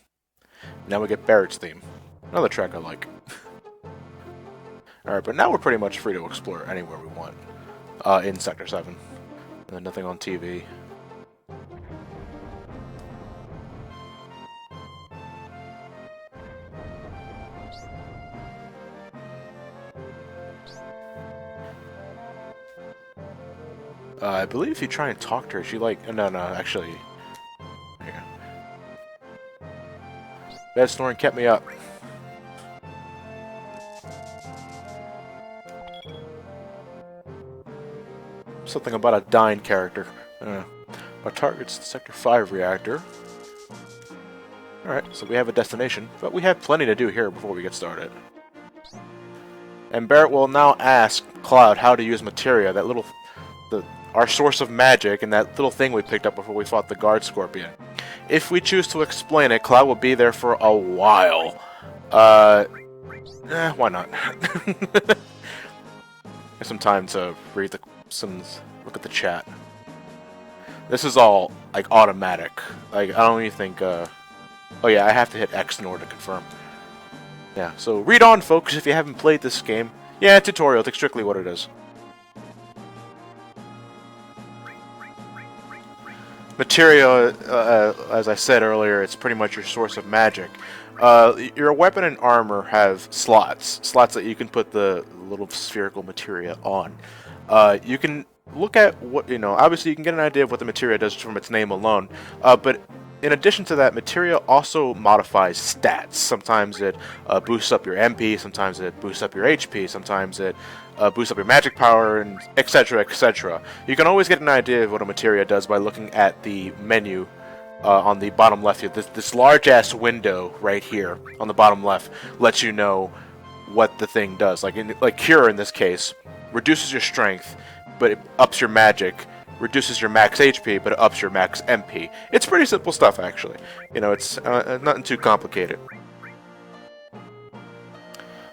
Now we get Barrett's theme. Another track I like. Alright, but now we're pretty much free to explore anywhere we want. In Sector 7. And nothing on TV. I believe if you try and talk to her, she like... No, actually... Bad snoring kept me up. Something about a dying character. Our target's the Sector 5 reactor. Alright, so we have a destination, but we have plenty to do here before we get started. And Barrett will now ask Cloud how to use materia, that little... our source of magic, and that little thing we picked up before we fought the guard scorpion. If we choose to explain it, Cloud will be there for a while. Why not? Get some time to read look at the chat. This is all, like, automatic. Like, I don't even think, oh yeah, I have to hit X in order to confirm. Yeah, so read on, folks, if you haven't played this game. Yeah, tutorial, take strictly what it is. Materia, as I said earlier, it's pretty much your source of magic. Your weapon and armor have slots that you can put the little spherical materia on. You can look at what, obviously you can get an idea of what the materia does from its name alone, but in addition to that, materia also modifies stats. Sometimes it boosts up your MP, sometimes it boosts up your HP, sometimes it boosts up your magic power, and etc, etc. You can always get an idea of what a materia does by looking at the menu on the bottom left here. This large-ass window right here on the bottom left lets you know what the thing does. Like Cure in this case, reduces your strength, but it ups your magic, reduces your max HP, but it ups your max MP. It's pretty simple stuff, actually. It's nothing too complicated.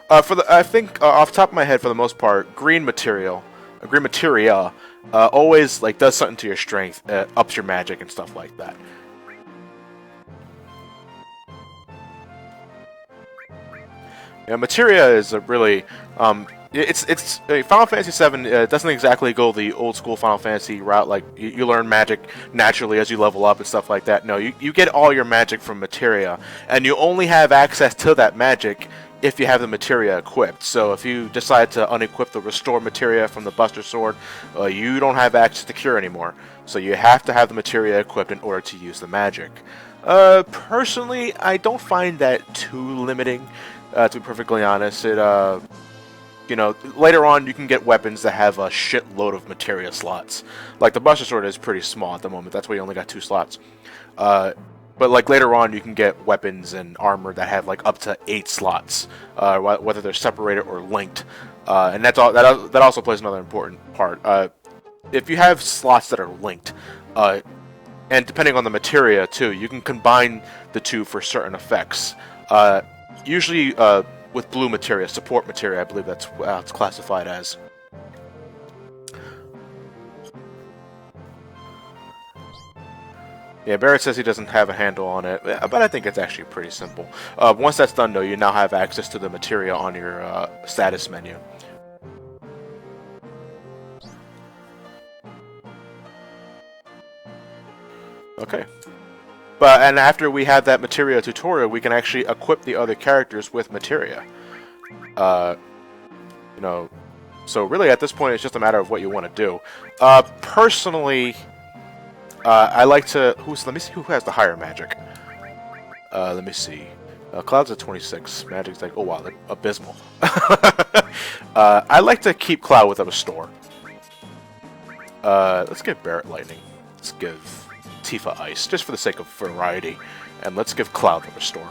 I think off the top of my head, for the most part, green materia always does something to your strength, ups your magic and stuff like that. Yeah, materia is a really it's Final Fantasy VII doesn't exactly go the old school Final Fantasy route. Like you learn magic naturally as you level up and stuff like that. No, you get all your magic from materia, and you only have access to that magic if you have the materia equipped. So if you decide to unequip the restore materia from the Buster Sword, you don't have access to cure anymore. So you have to have the materia equipped in order to use the magic. Personally, I don't find that too limiting. To be perfectly honest, you know, later on you can get weapons that have a shitload of materia slots. Like the Buster Sword is pretty small at the moment. That's why you only got 2 slots. But like later on, you can get weapons and armor that have like up to 8 slots, whether they're separated or linked. And that's all. That also plays another important part. If you have slots that are linked, and depending on the materia too, you can combine the two for certain effects. Usually with blue materia, support materia, I believe that's how it's classified as. Yeah, Barrett says he doesn't have a handle on it, but I think it's actually pretty simple. Once that's done, though, you now have access to the materia on your status menu. Okay. And after we have that materia tutorial, we can actually equip the other characters with materia. You know, so really at this point, it's just a matter of what you want to do. Personally, I like to. Let me see who has the higher magic. Let me see. Cloud's at 26. Magic's like, oh wow, they're abysmal. I like to keep Cloud with a restore. Let's give Barrett lightning. Let's give Tifa ice, just for the sake of variety. And let's give Cloud a restore.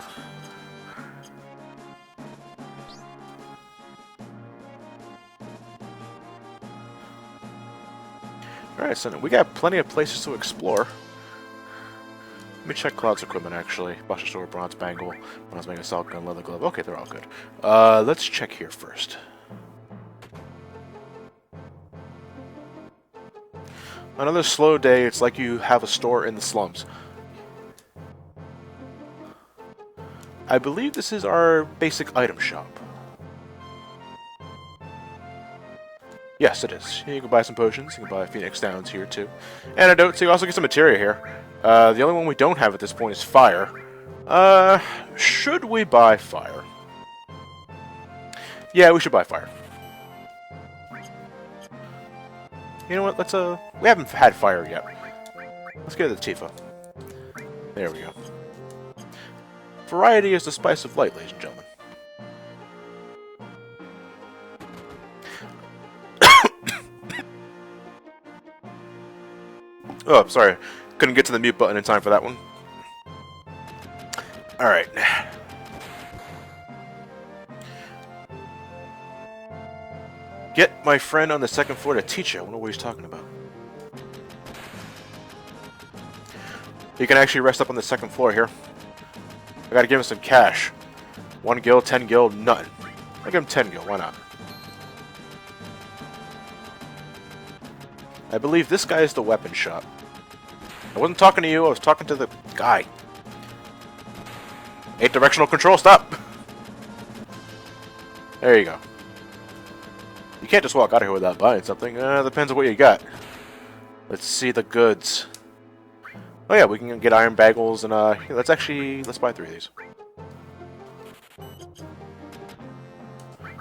Alright, so we got plenty of places to explore. Let me check Cloud's equipment, actually. Buster Sword, Bronze Bangle, Salt Gun, Leather Glove. Okay, they're all good. Let's check here first. Another slow day. It's like you have a store in the slums. I believe this is our basic item shop. Yes, it is. You can buy some potions. You can buy Phoenix Downs here, too. Antidote, so you also get some materia here. The only one we don't have at this point is fire. Should we buy fire? Yeah, we should buy fire. You know what, let's, we haven't had fire yet. Let's get it to Tifa. There we go. Variety is the spice of light, ladies and gentlemen. Oh, sorry. Couldn't get to the mute button in time for that one. Alright. Get my friend on the second floor to teach you. I wonder what he's talking about. He can actually rest up on the second floor here. I gotta give him some cash. 1 gil, 10 gil, none. I'll give him 10 gil, why not? I believe this guy is the weapon shop. I wasn't talking to you, I was talking to the guy. 8 directional control, stop! There you go. You can't just walk out of here without buying something. Depends on what you got. Let's see the goods. Oh yeah, we can get iron bagels and let's buy 3 of these.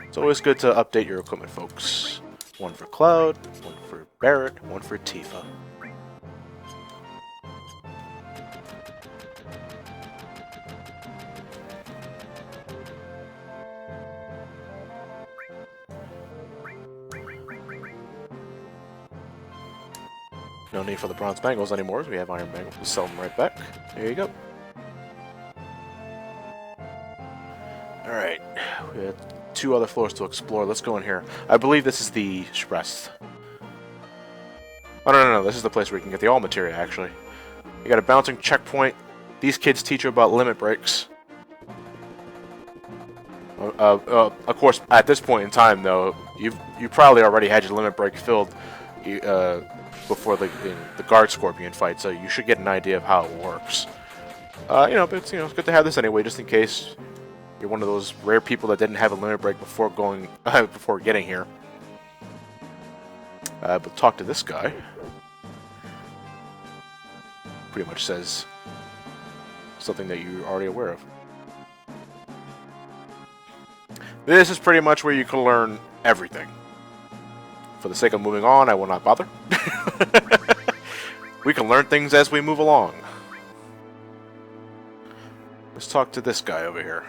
It's always good to update your equipment, folks. 1 for Cloud, 1 for Barrett, 1 for Tifa. No need for the bronze bangles anymore, so we have iron bangles. We'll sell them right back. There you go. Alright, we have 2 other floors to explore. Let's go in here. I believe this is the rest. Oh, no, this is the place where you can get the all materia, actually. You got a bouncing checkpoint. These kids teach you about limit breaks. Of course, at this point in time, though, you probably already had your limit break filled before the guard scorpion fight, so you should get an idea of how it works. But it's good to have this anyway, just in case You're one of those rare people that didn't have a limit break before going before getting here. But talk to this guy. Pretty much says something that you're already aware of. This is pretty much where you can learn everything. For the sake of moving on, I will not bother. We can learn things as we move along. Let's talk to this guy over here.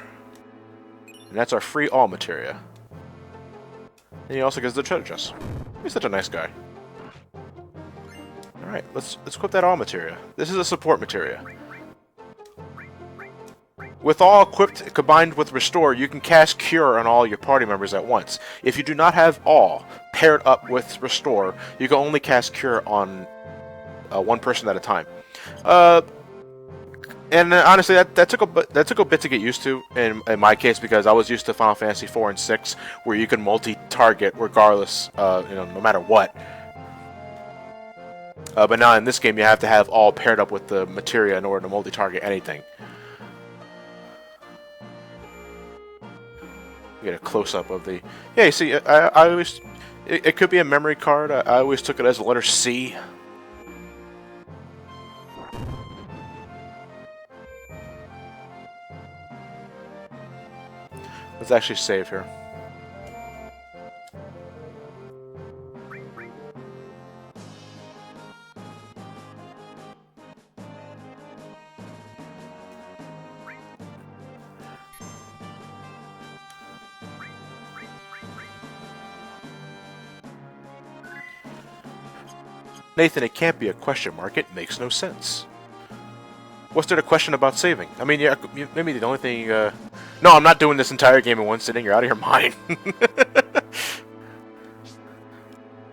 And that's our free all materia. And he also gives the treasure chest. He's such a nice guy. Alright, let's equip that all materia. This is a support materia. With all equipped combined with restore, you can cast cure on all your party members at once. If you do not have all paired up with restore, you can only cast cure on one person at a time. And honestly, that took a bit to get used to in my case, because I was used to Final Fantasy IV and VI, where you can multi-target regardless, no matter what. But now in this game, you have to have all paired up with the materia in order to multi-target anything. You get a close-up of the... Yeah, you see, I always... It could be a memory card. I always took it as the letter C. Let's actually save here. Nathan, it can't be a question mark. It makes no sense. What's there to question about saving? I mean, yeah, maybe the only thing... No, I'm not doing this entire game in one sitting. You're out of your mind.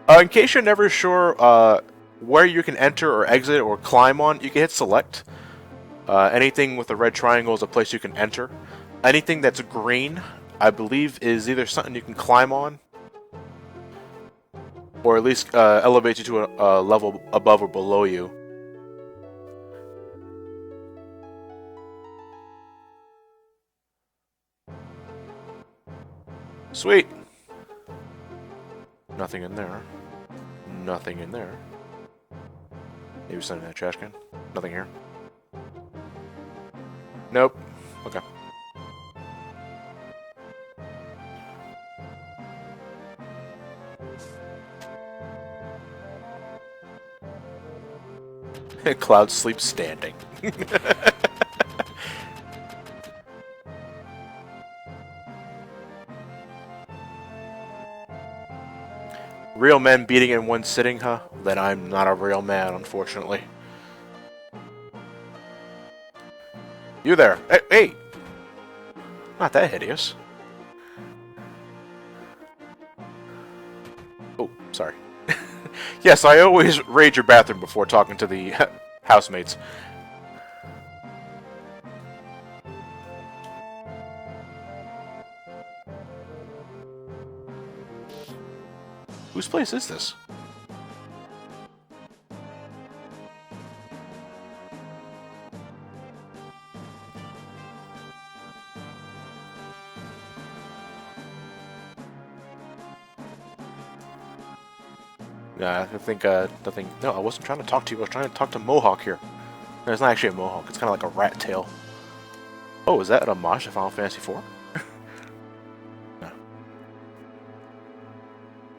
In case you're never sure where you can enter or exit or climb on, you can hit select. Anything with a red triangle is a place you can enter. Anything that's green, I believe, is either something you can climb on, or at least elevate you to a level above or below you. Sweet! Nothing in there. Nothing in there. Maybe something in that trash can. Nothing here. Nope. Okay. Cloud sleeps standing. Real men beating in one sitting, huh? Then I'm not a real man, unfortunately. You there. Hey! Hey. Not that hideous. Oh, sorry. Yes, I always raid your bathroom before talking to the housemates. Whose place is this? I think, nothing... No, I wasn't trying to talk to you. I was trying to talk to Mohawk here. No, it's not actually a Mohawk. It's kind of like a rat tail. Oh, is that an homage to Final Fantasy IV? No.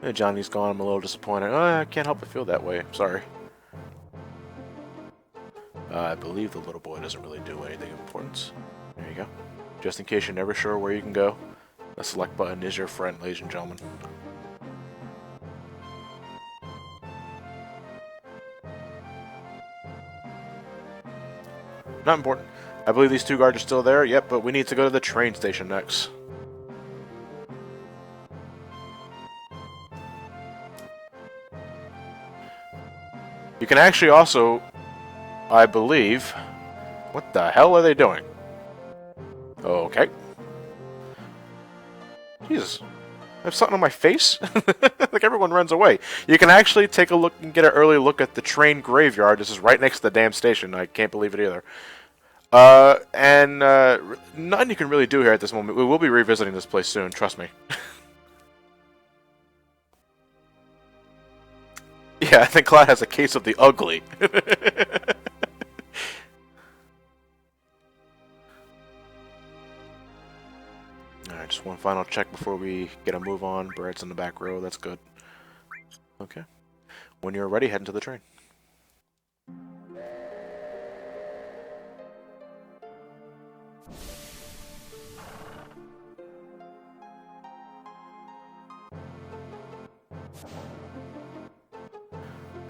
Yeah, Johnny's gone. I'm a little disappointed. Oh, I can't help but feel that way. I'm sorry. I believe the little boy doesn't really do anything of importance. There you go. Just in case you're never sure where you can go, the select button is your friend, ladies and gentlemen. Not important. I believe these two guards are still there. Yep, but we need to go to the train station next. You can actually also, I believe... What the hell are they doing? Okay. Jesus. I have something on my face? Like everyone runs away. You can actually take a look and get an early look at the train graveyard. This is right next to the damn station. I can't believe it either. Nothing you can really do here at this moment. We will be revisiting this place soon, trust me. Yeah, I think Cloud has a case of the ugly. Alright, just one final check before we get a move on. Barrett's in the back row, that's good. Okay. When you're ready, head into the train.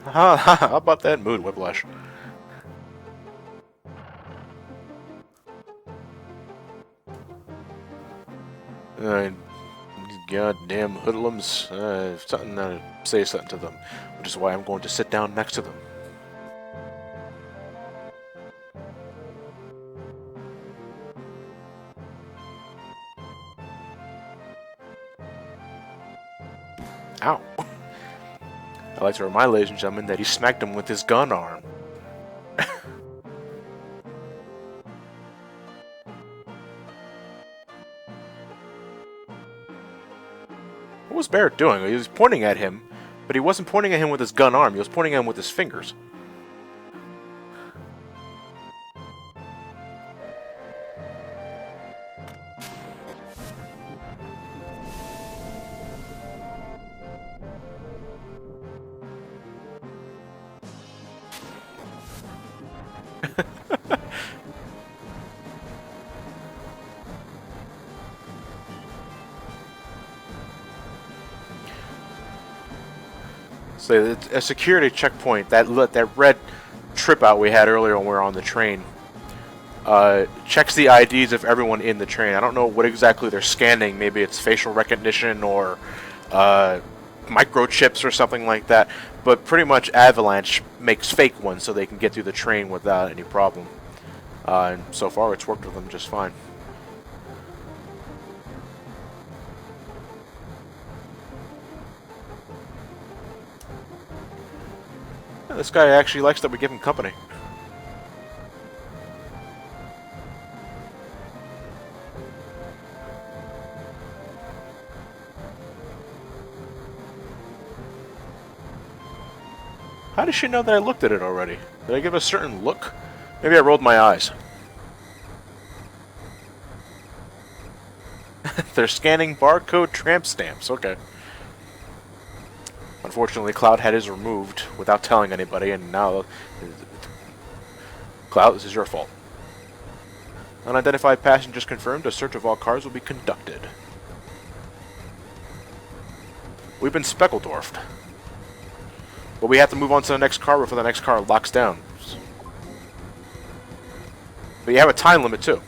How about that mood whiplash? Goddamn hoodlums. Something to say something to them, which is why I'm going to sit down next to them. Ow. I'd like to remind ladies and gentlemen that he smacked him with his gun arm. What was Barrett doing? He was pointing at him, but he wasn't pointing at him with his gun arm. He was pointing at him with his fingers. So a security checkpoint, that red trip out we had earlier when we were on the train, checks the IDs of everyone in the train. I don't know what exactly they're scanning. Maybe it's facial recognition or microchips or something like that. But pretty much Avalanche makes fake ones so they can get through the train without any problem. And so far it's worked with them just fine. This guy actually likes that we give him company. How does she know that I looked at it already? Did I give a certain look? Maybe I rolled my eyes. They're scanning barcode tramp stamps. Okay. Unfortunately, Cloud had his removed without telling anybody, and now... Cloud, this is your fault. Unidentified passengers confirmed. A search of all cars will be conducted. We've been Speckledorfed. But we have to move on to the next car before the next car locks down. But you have a time limit, too.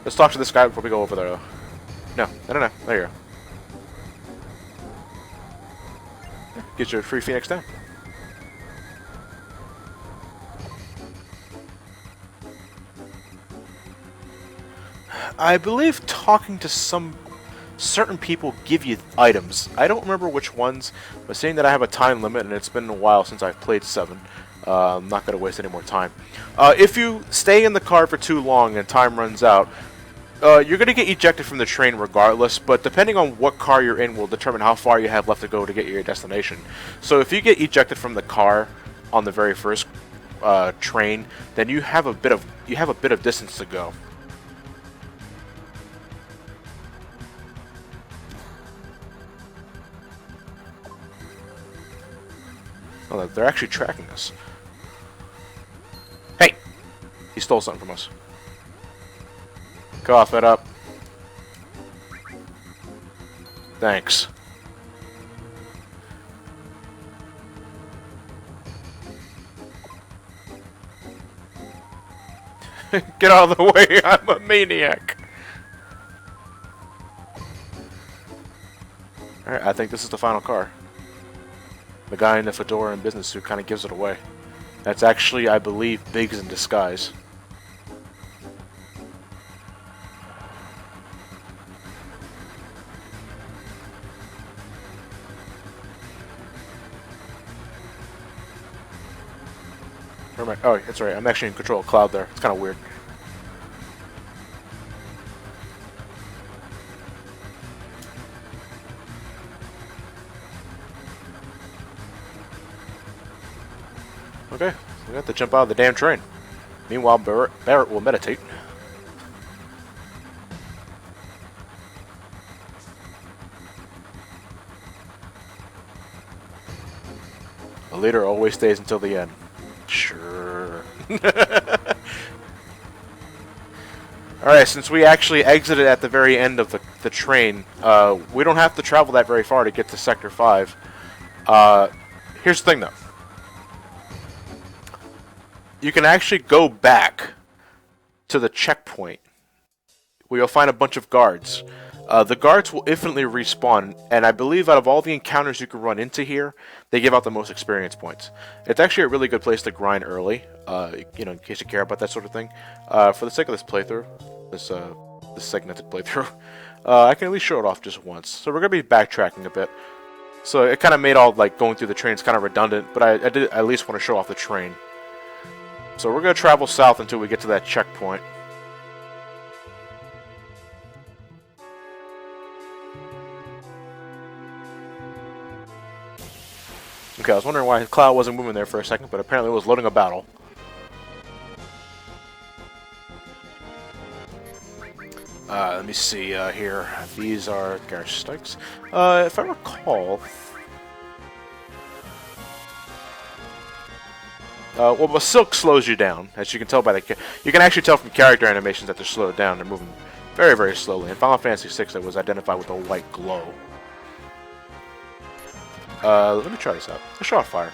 Let's talk to this guy before we go over there, though. No. There you go. Get you a free Phoenix down. I believe talking to some certain people give you items. I don't remember which ones, but seeing that I have a time limit and it's been a while since I've played 7, I'm not going to waste any more time. If you stay in the car for too long and time runs out, you're going to get ejected from the train regardless, but depending on what car you're in will determine how far you have left to go to get your destination. So if you get ejected from the car on the very first train, then you have a bit of distance to go. Oh, they're actually tracking us. Hey! He stole something from us. Cough it up. Thanks. Get out of the way, I'm a maniac. Alright, I think this is the final car. The guy in the fedora and business suit kind of gives it away. That's actually, I believe, Biggs in disguise. Oh, that's right. I'm actually in control of Cloud there. It's kind of weird. Okay, we have to jump out of the damn train. Meanwhile, Barrett will meditate. The leader always stays until the end. Sure. Alright, since we actually exited at the very end of the train, we don't have to travel that very far to get to Sector 5. Here's the thing, though. You can actually go back to the checkpoint, where you'll find a bunch of guards. The guards will infinitely respawn, and I believe out of all the encounters you can run into here, they give out the most experience points. It's actually a really good place to grind early, you know, in case you care about that sort of thing. For the sake of this playthrough, this segmented playthrough, I can at least show it off just once. So we're going to be backtracking a bit. So it kind of made all, like, going through the trains kind of redundant, but I did at least want to show off the train. So we're going to travel south until we get to that checkpoint. Okay, I was wondering why Cloud wasn't moving there for a second, but apparently it was loading a battle. Let me see here. These are Garage Stikes. If I recall... well, Silk slows you down, as you can tell by the... You can actually tell from character animations that they're slowed down. They're moving very, very slowly. In Final Fantasy VI, it was identified with a white glow. Let me try this out. A shot fire.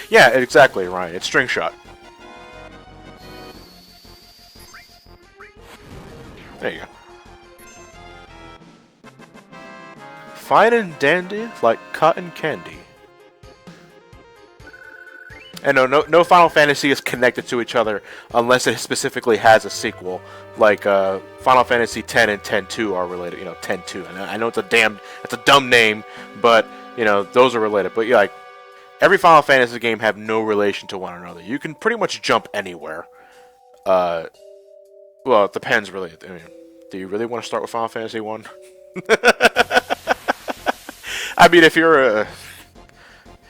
Yeah, exactly, Ryan. It's string shot. There you go. Fine and dandy like cotton candy. And no Final Fantasy is connected to each other unless it specifically has a sequel. Like Final Fantasy X and X-2 are related. You know, X-2. And I know it's a dumb name, but you know those are related. But yeah, like every Final Fantasy game have no relation to one another. You can pretty much jump anywhere. Well, it depends really. I mean, do you really want to start with Final Fantasy 1? I mean, if you're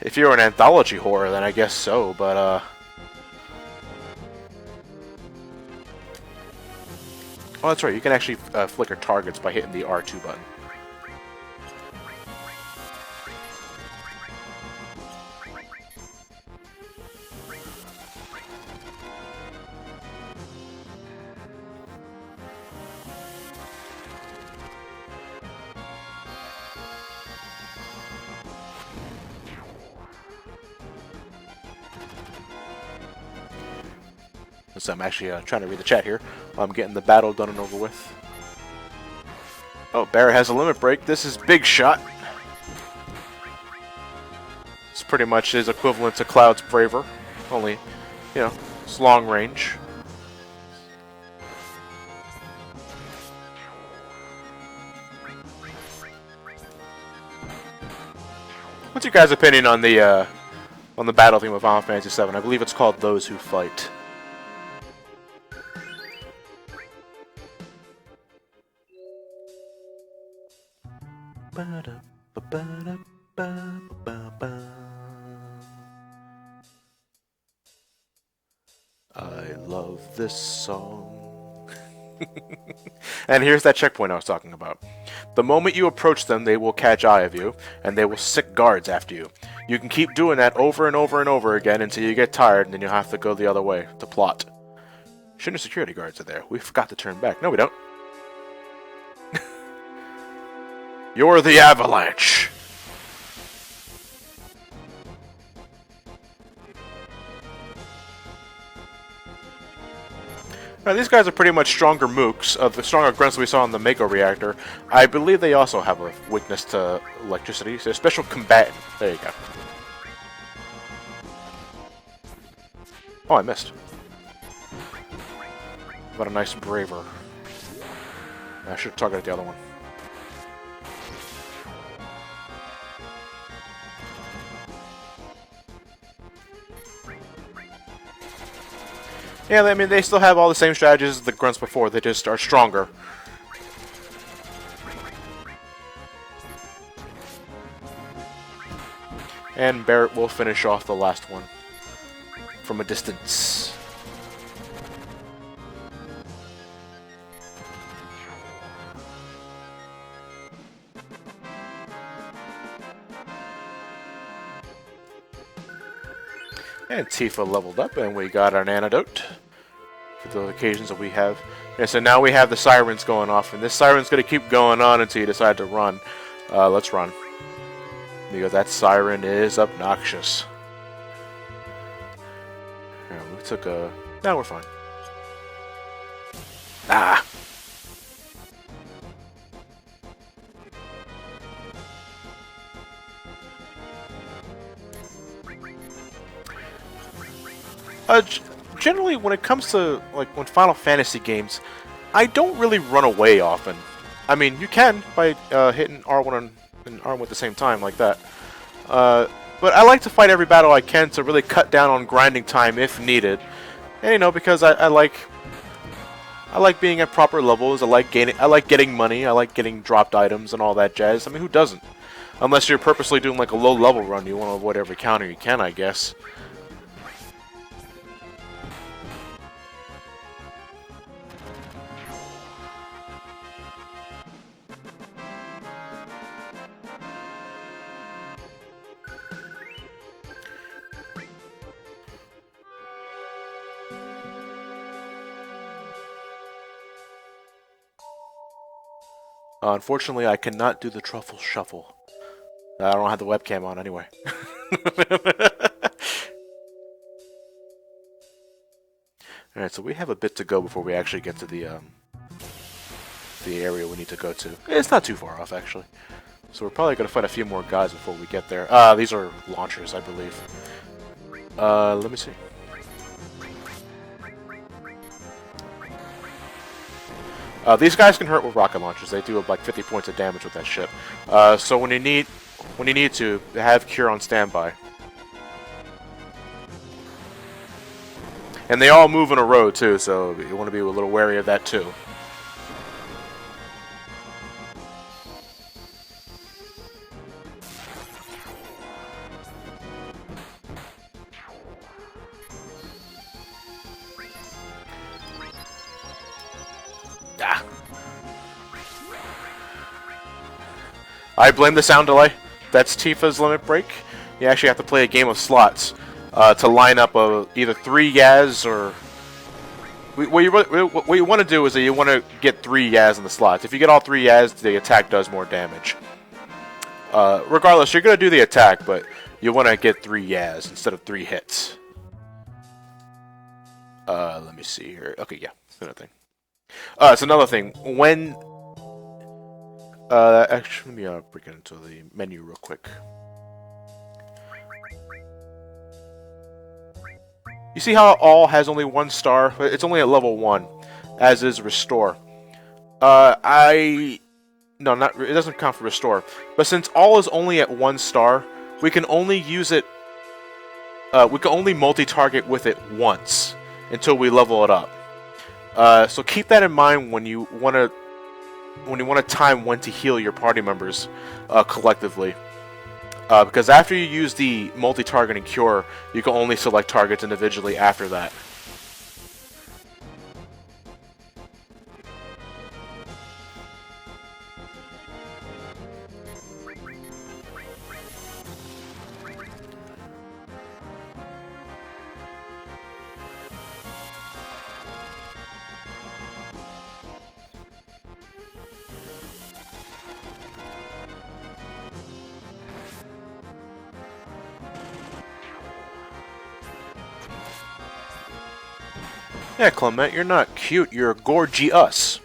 an anthology horror, then I guess so, but, oh, that's right, you can actually flicker targets by hitting the R2 button. So I'm actually trying to read the chat here while I'm getting the battle done and over with. Oh, Barrett has a limit break. This is Big Shot. It's pretty much his equivalent to Cloud's Braver. Only, you know, it's long range. What's your guys' opinion on the battle theme of Final Fantasy VII? I believe it's called Those Who Fight. I love this song. And here's that checkpoint I was talking about. The moment you approach them, they will catch eye of you, and they will sick guards after you. You can keep doing that over and over and over again until you get tired, and then you'll have to go the other way to plot. Shouldn't security guards are there. We forgot to turn back. No, we don't. You're the Avalanche! Now, these guys are pretty much stronger mooks, the stronger grunts we saw in the Mako reactor. I believe they also have a weakness to electricity. So special combatant. There you go. Oh, I missed. What a nice braver. I should have targeted the other one. Yeah, I mean, they still have all the same strategies as the grunts before, they just are stronger. And Barrett will finish off the last one from a distance. And Tifa leveled up, and we got an antidote for the occasions that we have. Yeah, so now we have the sirens going off, and this siren's going to keep going on until you decide to run. Let's run. Because that siren is obnoxious. Yeah, we took a... No, we're fine. Ah! Generally, when it comes to, like, when Final Fantasy games, I don't really run away often. I mean, you can by hitting R1 and R1 at the same time, like that. But I like to fight every battle I can to really cut down on grinding time if needed. And, you know, because I like being at proper levels, I like getting money, I like getting dropped items and all that jazz. I mean, who doesn't? Unless you're purposely doing, like, a low-level run, you want to avoid every counter you can, I guess. Unfortunately, I cannot do the truffle shuffle. I don't have the webcam on anyway. Alright, so we have a bit to go before we actually get to the area we need to go to. It's not too far off, actually. So we're probably going to fight a few more guys before we get there. These are launchers, I believe. Let me see. These guys can hurt with rocket launchers. They do like 50 points of damage with that shit. So when you need to, have Cure on standby. And they all move in a row too, so you want to be a little wary of that too. I blame the sound delay. That's Tifa's limit break. You actually have to play a game of slots to line up either 3 Yaz or... What you want to do is that you want to get 3 Yaz in the slots. If you get all 3 Yaz, the attack does more damage. Regardless, you're going to do the attack, but you want to get 3 Yaz instead of 3 hits. Let me see here. Okay, yeah, it's another thing. It's another thing. When... actually, let me break it into the menu real quick. You see how all has only 1 star? It's only at level 1, as is Restore. No, it doesn't count for Restore. But since all is only at 1 star, we can only use it, we can only multi-target with it once until we level it up. So keep that in mind when you want to time when to heal your party members collectively. Because after you use the multi-targeting cure, you can only select targets individually after that. Yeah, Clement, you're not cute, you're gorgeous.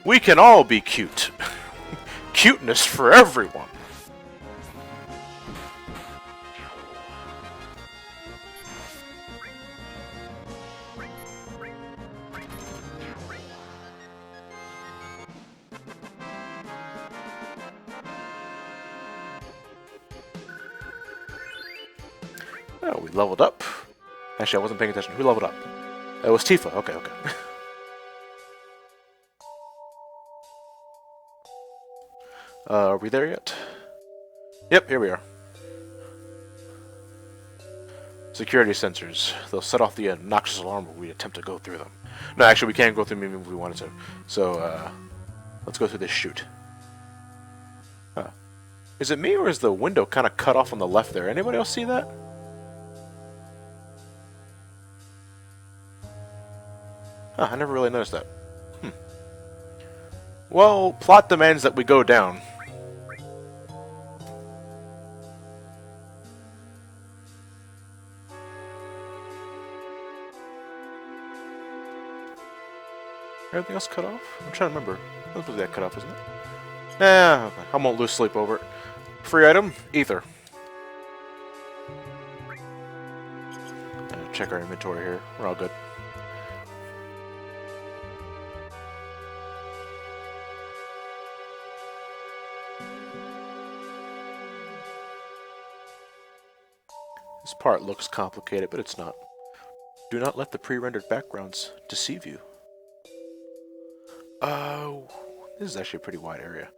We can all be cute. Cuteness for everyone. Oh, we leveled up. Actually, I wasn't paying attention. Who leveled up? It was Tifa. Okay, okay. Are we there yet? Yep, here we are. Security sensors. They'll set off the obnoxious alarm when we attempt to go through them. No, actually, we can't go through them even if we wanted to. So, let's go through this chute. Is it me, or is the window kind of cut off on the left there? Anybody else see that? Huh, I never really noticed that. Well, plot demands that we go down. Everything else cut off? I'm trying to remember. That's supposed to be that cut off, isn't it? Nah, okay. I won't lose sleep over it. Free item, ether. Check our inventory here. We're all good. This part looks complicated, but it's not. Do not let the pre-rendered backgrounds deceive you. Oh, this is actually a pretty wide area.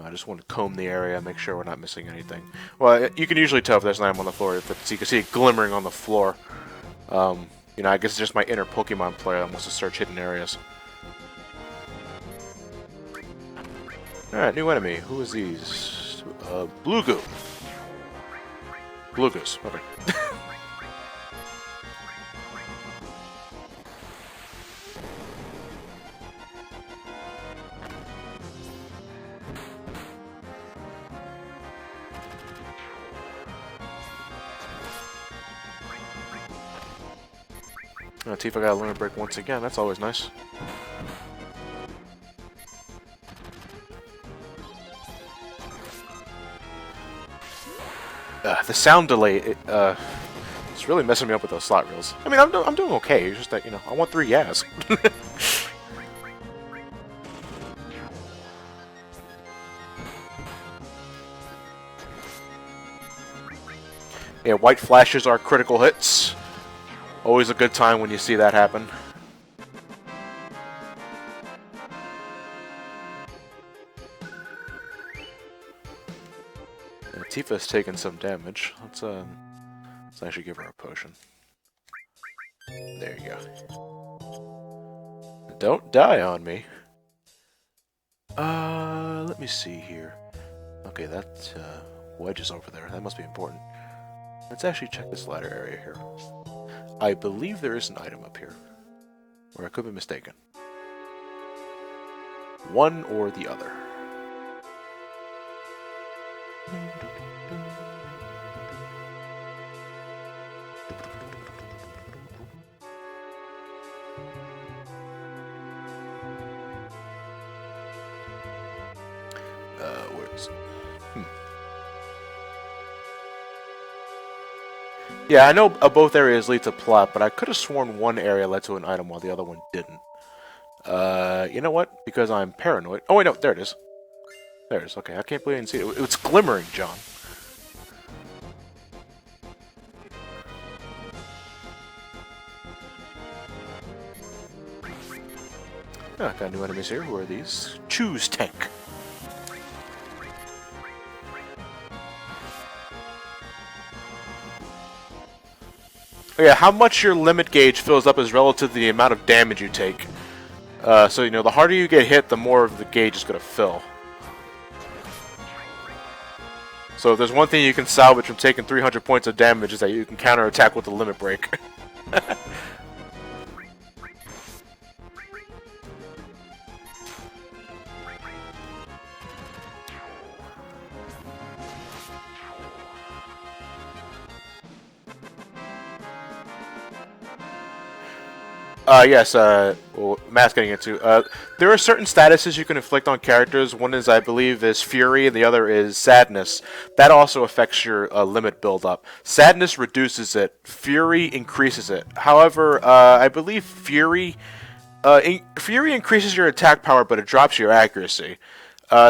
I just want to comb the area, make sure we're not missing anything. Well, you can usually tell if there's an item on the floor, so you can see it glimmering on the floor. You know, I guess it's just my inner Pokemon player that wants to search hidden areas. Alright, new enemy. Who is these? Blue Goo. Blue Goose, okay. Tifa got a limit break once again, that's always nice. The sound delay, it's really messing me up with those slot reels. I mean, I'm doing okay, it's just that, you know, I want 3 gas. Yeah, white flashes are critical hits. Always a good time when you see that happen. Yeah, Tifa's taken some damage. Let's actually give her a potion. There you go. Don't die on me. Let me see here. Okay, that wedge is over there. That must be important. Let's actually check this ladder area here. I believe there is an item up here. Or I could be mistaken. One or the other. Where is it? Yeah, I know both areas lead to plot, but I could have sworn one area led to an item while the other one didn't. You know what? Because I'm paranoid. Oh, wait, no, there it is. There it is. Okay, I can't believe I didn't see it. It's glimmering, John. Ah, got new enemies here. Who are these? Choose Tank. Oh, yeah, how much your limit gauge fills up is relative to the amount of damage you take. So, you know, the harder you get hit, the more of the gauge is going to fill. So if there's one thing you can salvage from taking 300 points of damage is that you can counterattack with the limit break. Yes, well, Matt's getting into. There are certain statuses you can inflict on characters. One is, I believe, is Fury, and the other is Sadness. That also affects your limit build-up. Sadness reduces it. Fury increases it. However, I believe Fury increases your attack power, but it drops your accuracy.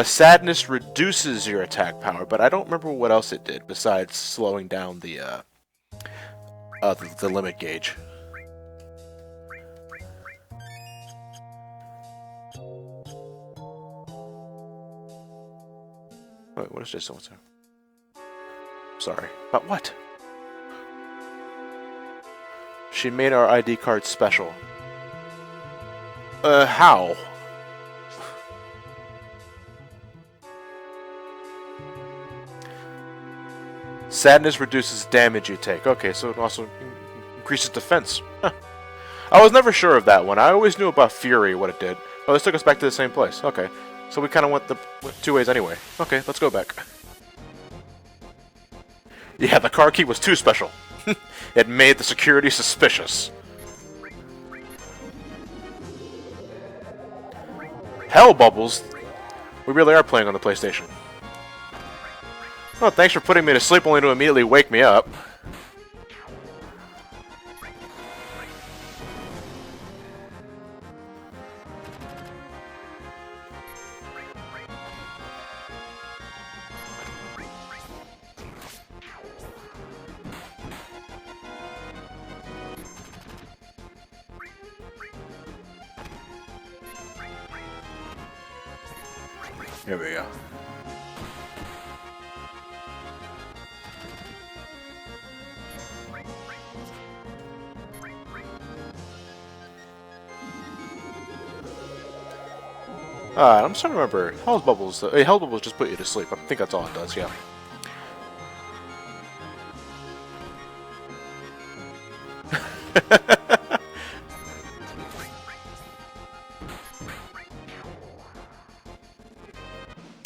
Sadness reduces your attack power, but I don't remember what else it did besides slowing down the limit gauge. Wait, what is this? Sorry. But what? She made our ID card special. How? Sadness reduces damage you take. Okay, so it also increases defense. Huh. I was never sure of that one. I always knew about Fury, what it did. Oh, this took us back to the same place. Okay. So we kind of went two ways anyway. Okay, let's go back. Yeah, the car key was too special. It made the security suspicious. Hell, Bubbles! We really are playing on the PlayStation. Oh, thanks for putting me to sleep only to immediately wake me up. Here we go. I'm starting to remember. Hell's Bubbles. Hell Bubbles just put you to sleep. I think that's all it does, yeah.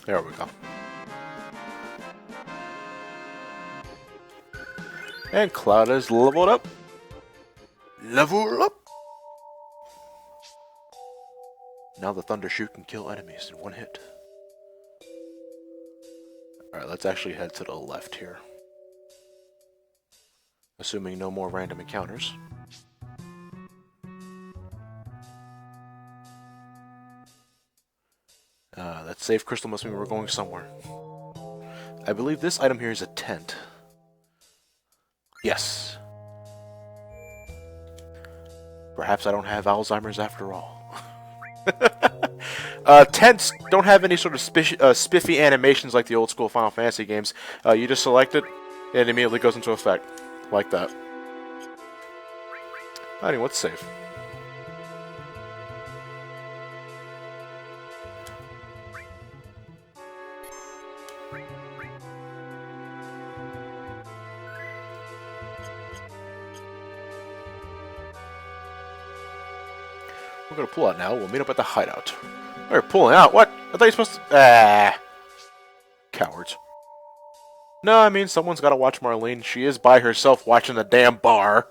There we go. And Cloud is leveled up. Level up! Now the Thunder Shoot can kill enemies in one hit. Alright, let's actually head to the left here. Assuming no more random encounters. That save crystal must mean we're going somewhere. I believe this item here is a tent. Yes. Perhaps I don't have Alzheimer's after all. Tents don't have any sort of spiffy animations like the old school Final Fantasy games. You just select it, and it immediately goes into effect. Like that. Anyway, let's save. We're gonna pull out now. We'll meet up at the hideout. We're pulling out? What? I thought you were supposed to... Cowards. No, I mean, someone's gotta watch Marlene. She is by herself watching the damn bar.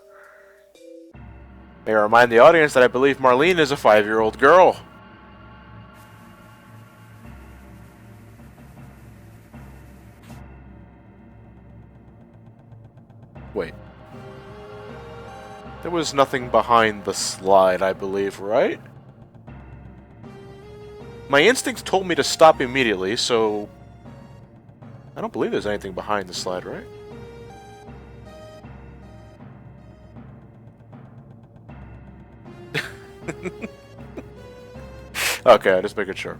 May I remind the audience that I believe Marlene is a 5-year-old girl. Wait. There was nothing behind the slide, I believe, right? My instincts told me to stop immediately, so... I don't believe there's anything behind the slide, right? Okay, just making sure.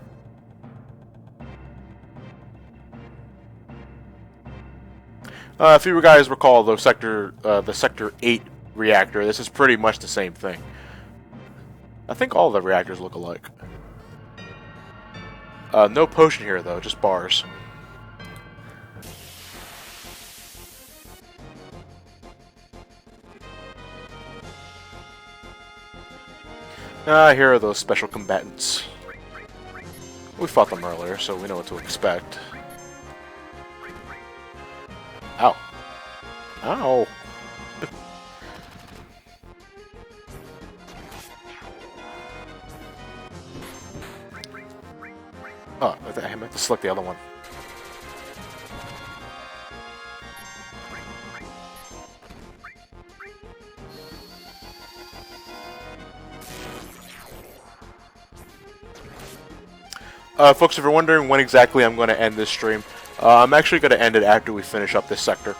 If you guys recall the Sector 8 reactor, this is pretty much the same thing. I think all the reactors look alike. No potion here, though, just bars. Here are those special combatants. We fought them earlier, so we know what to expect. Ow. Ow! Oh, I meant to select the other one. Folks, if you're wondering when exactly I'm going to end this stream, I'm actually going to end it after we finish up this sector.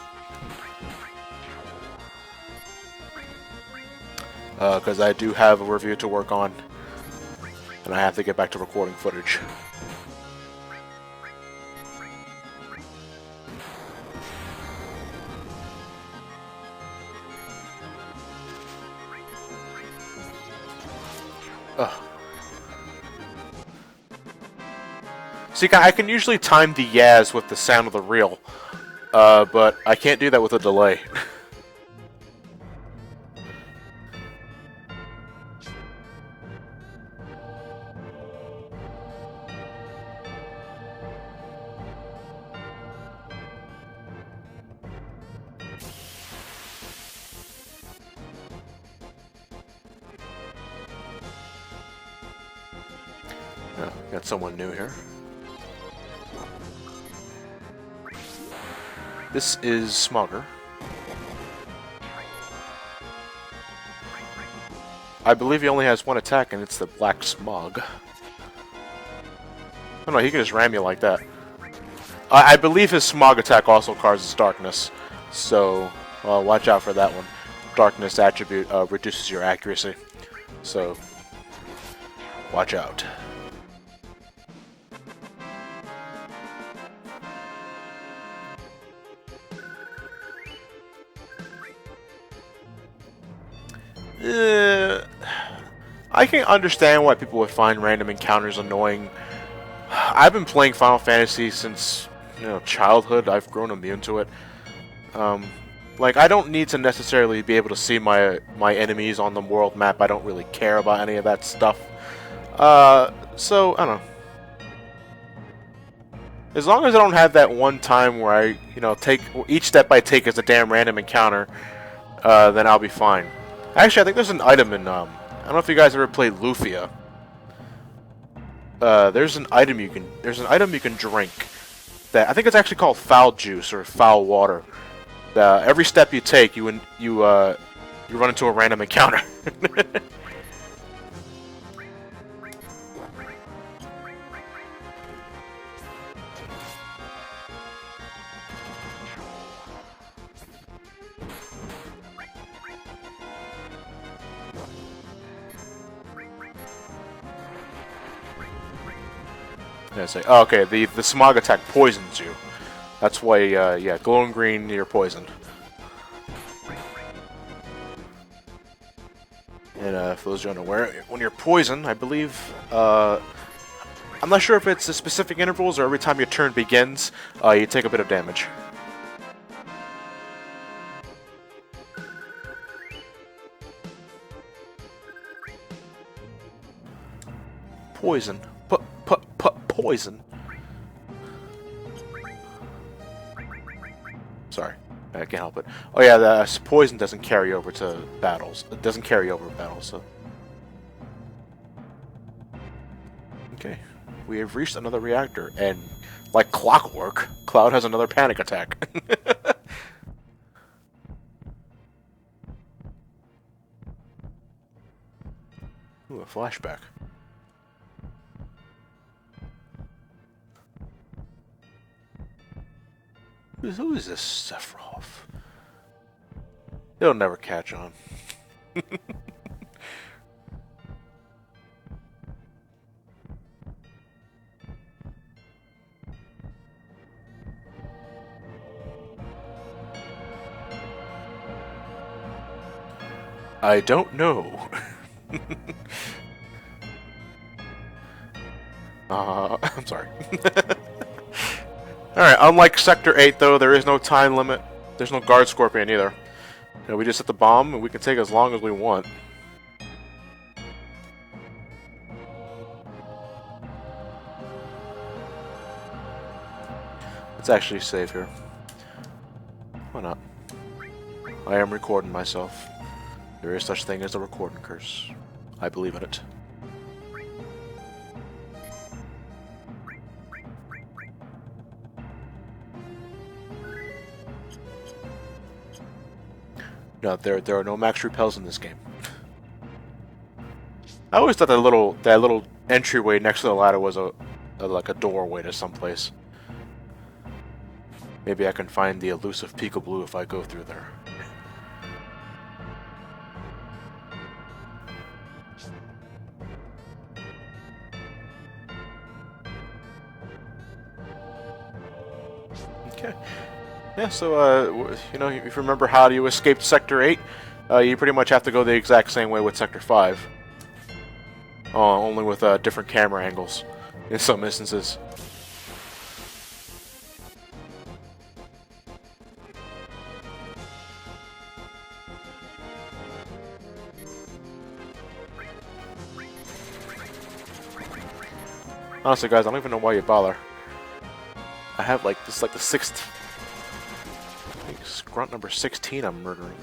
Because I do have a review to work on, and I have to get back to recording footage. Ugh. See, I can usually time the yas with the sound of the reel, but I can't do that with a delay. Oh, got someone new here. This is Smogger. I believe he only has one attack, and it's the Black Smog. Oh no, he can just ram you like that. I believe his Smog attack also causes darkness, so watch out for that one. Darkness attribute reduces your accuracy, so watch out. I can understand why people would find random encounters annoying. I've been playing Final Fantasy since, childhood. I've grown immune to it. Like, I don't need to necessarily be able to see my enemies on the world map. I don't really care about any of that stuff. So, I don't know. As long as I don't have that one time where I, take each step I take is a damn random encounter, then I'll be fine. Actually, I think there's an item in, I don't know if you guys ever played Lufia. There's an item you can drink that I think it's actually called foul juice or foul water. Every step you take, you run into a random encounter. Oh, okay, the Smog attack poisons you. That's why, yeah, glowing green, you're poisoned. And for those who aren't aware, when you're poisoned, I believe, I'm not sure if it's a specific intervals or every time your turn begins, you take a bit of damage. Poison. Poison. Sorry, I can't help it. Oh yeah, the poison doesn't carry over to battles. It doesn't carry over battles, so... Okay, we have reached another reactor, and like clockwork, Cloud has another panic attack. Ooh, a flashback. Who is this Sephiroth? He'll never catch on. I don't know. I'm sorry. Alright, unlike Sector 8, though, there is no time limit. There's no guard scorpion, either. We just hit the bomb, and we can take as long as we want. Let's actually save here. Why not? I am recording myself. There is such thing as a recording curse. I believe in it. No, there are no max repels in this game. I always thought that little entryway next to the ladder was like a doorway to someplace. Maybe I can find the elusive Peekaboo if I go through there. Okay. Yeah, so, if you remember how you escaped Sector 8, you pretty much have to go the exact same way with Sector 5. only with different camera angles in some instances. Honestly, guys, I don't even know why you bother. I have like this, like the 16th. I think grunt number 16. I'm murdering.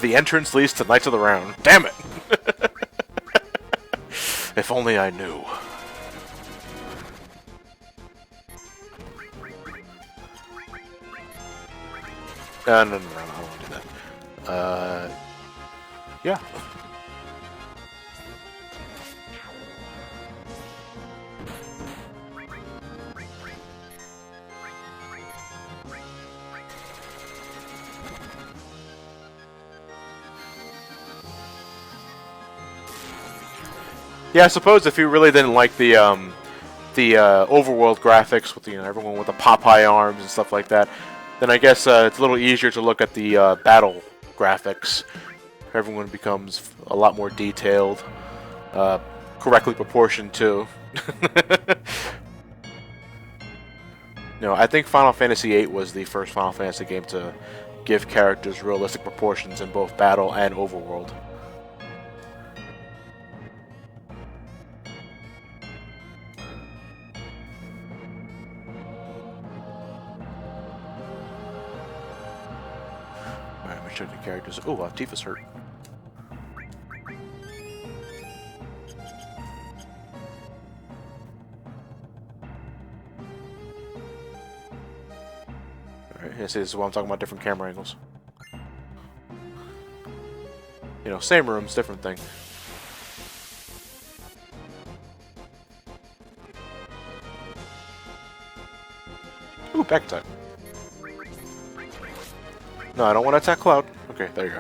The entrance leads to Knights of the Round. Damn it! If only I knew. No, I don't want to do that. Yeah. Yeah, I suppose if you really didn't like the overworld graphics with everyone with the Popeye arms and stuff like that, then I guess it's a little easier to look at the battle graphics. Everyone becomes a lot more detailed, correctly proportioned too. No, I think Final Fantasy VIII was the first Final Fantasy game to give characters realistic proportions in both battle and overworld. Alright, let me check the characters. Oh, Tifa's hurt. Alright, see, this is what I'm talking about, different camera angles. You know, same rooms, different thing. Ooh, back time. No, I don't want to attack Cloud. Okay, there you go.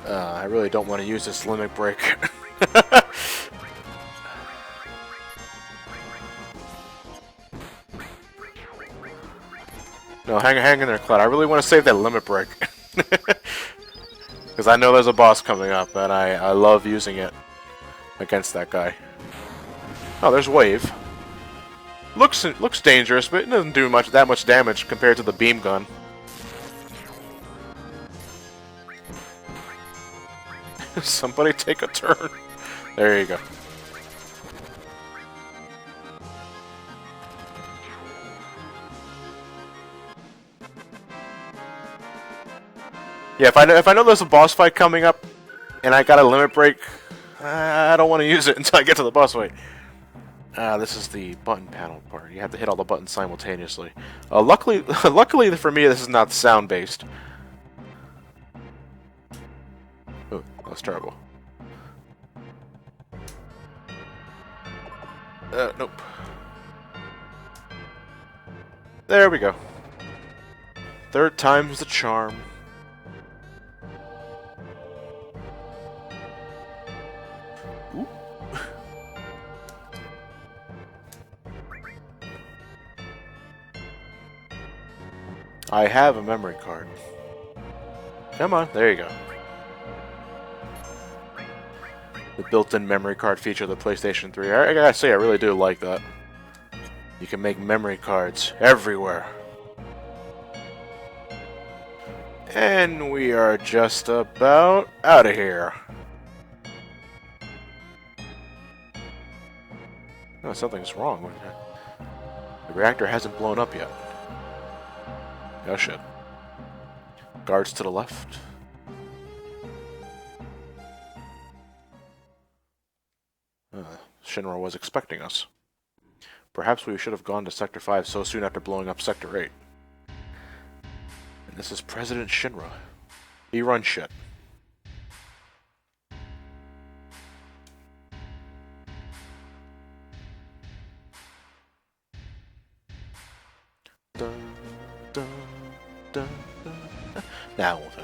I really don't want to use this limit break. No, hang in there, Cloud. I really want to save that limit break. Because I know there's a boss coming up, and I love using it against that guy. Oh, there's Wave. Looks dangerous, but it doesn't do that much damage compared to the beam gun. Somebody take a turn. There you go. Yeah, if I know there's a boss fight coming up, and I got a limit break, I don't want to use it until I get to the boss fight. This is the button panel part. You have to hit all the buttons simultaneously. Luckily for me, this is not sound based. Oh, that's terrible. Nope. There we go. Third time's the charm. Ooh. I have a memory card. Come on, there you go. The built-in memory card feature of the PlayStation 3. I gotta say, I really do like that. You can make memory cards everywhere. And we are just about out of here. Oh, something's wrong. The reactor hasn't blown up yet. Oh shit. Guards to the left. Shinra was expecting us. Perhaps we should have gone to Sector 5 so soon after blowing up Sector 8. And this is President Shinra. He runs shit. Dun, dun, dun, dun. Nah, it won't do.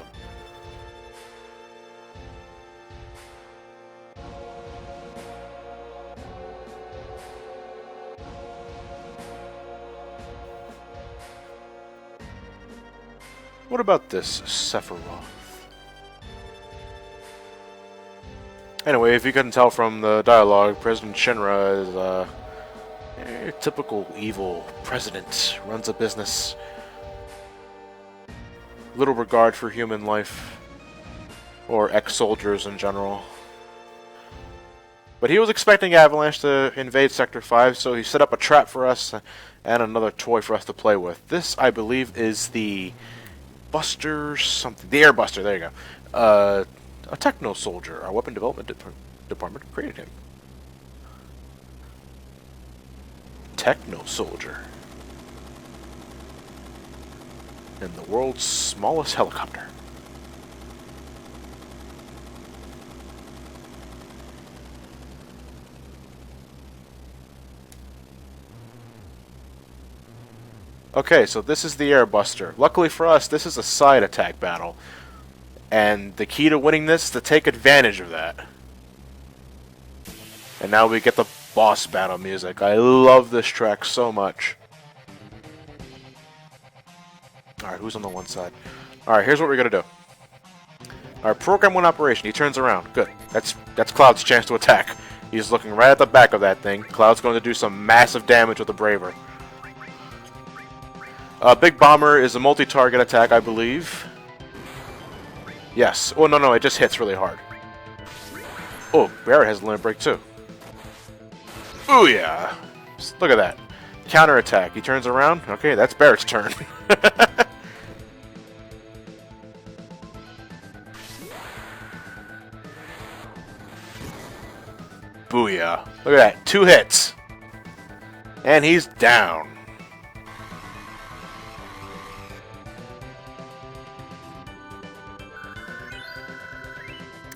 What about this Sephiroth? Anyway, if you couldn't tell from the dialogue, President Shinra is a typical evil president. Runs a business. Little regard for human life. Or ex-soldiers in general. But he was expecting Avalanche to invade Sector 5, so he set up a trap for us and another toy for us to play with. This, I believe, is the Buster something. The Air Buster, there you go. A techno soldier. Our weapon development department created him. Techno soldier. And the world's smallest helicopter. Okay, so this is the Air Buster. Luckily for us, this is a side attack battle. And the key to winning this is to take advantage of that. And now we get the boss battle music. I love this track so much. Alright, who's on the one side? Alright, here's what we're gonna do. Alright, program 1 operation. He turns around. Good. That's Cloud's chance to attack. He's looking right at the back of that thing. Cloud's going to do some massive damage with the Braver. Big Bomber is a multi-target attack, I believe. Yes. Oh, no, it just hits really hard. Oh, Barrett has a limit break too. Ooh, yeah. Look at that. Counter attack. He turns around. Okay, that's Barrett's turn. Booyah. Look at that. 2 hits. And he's down.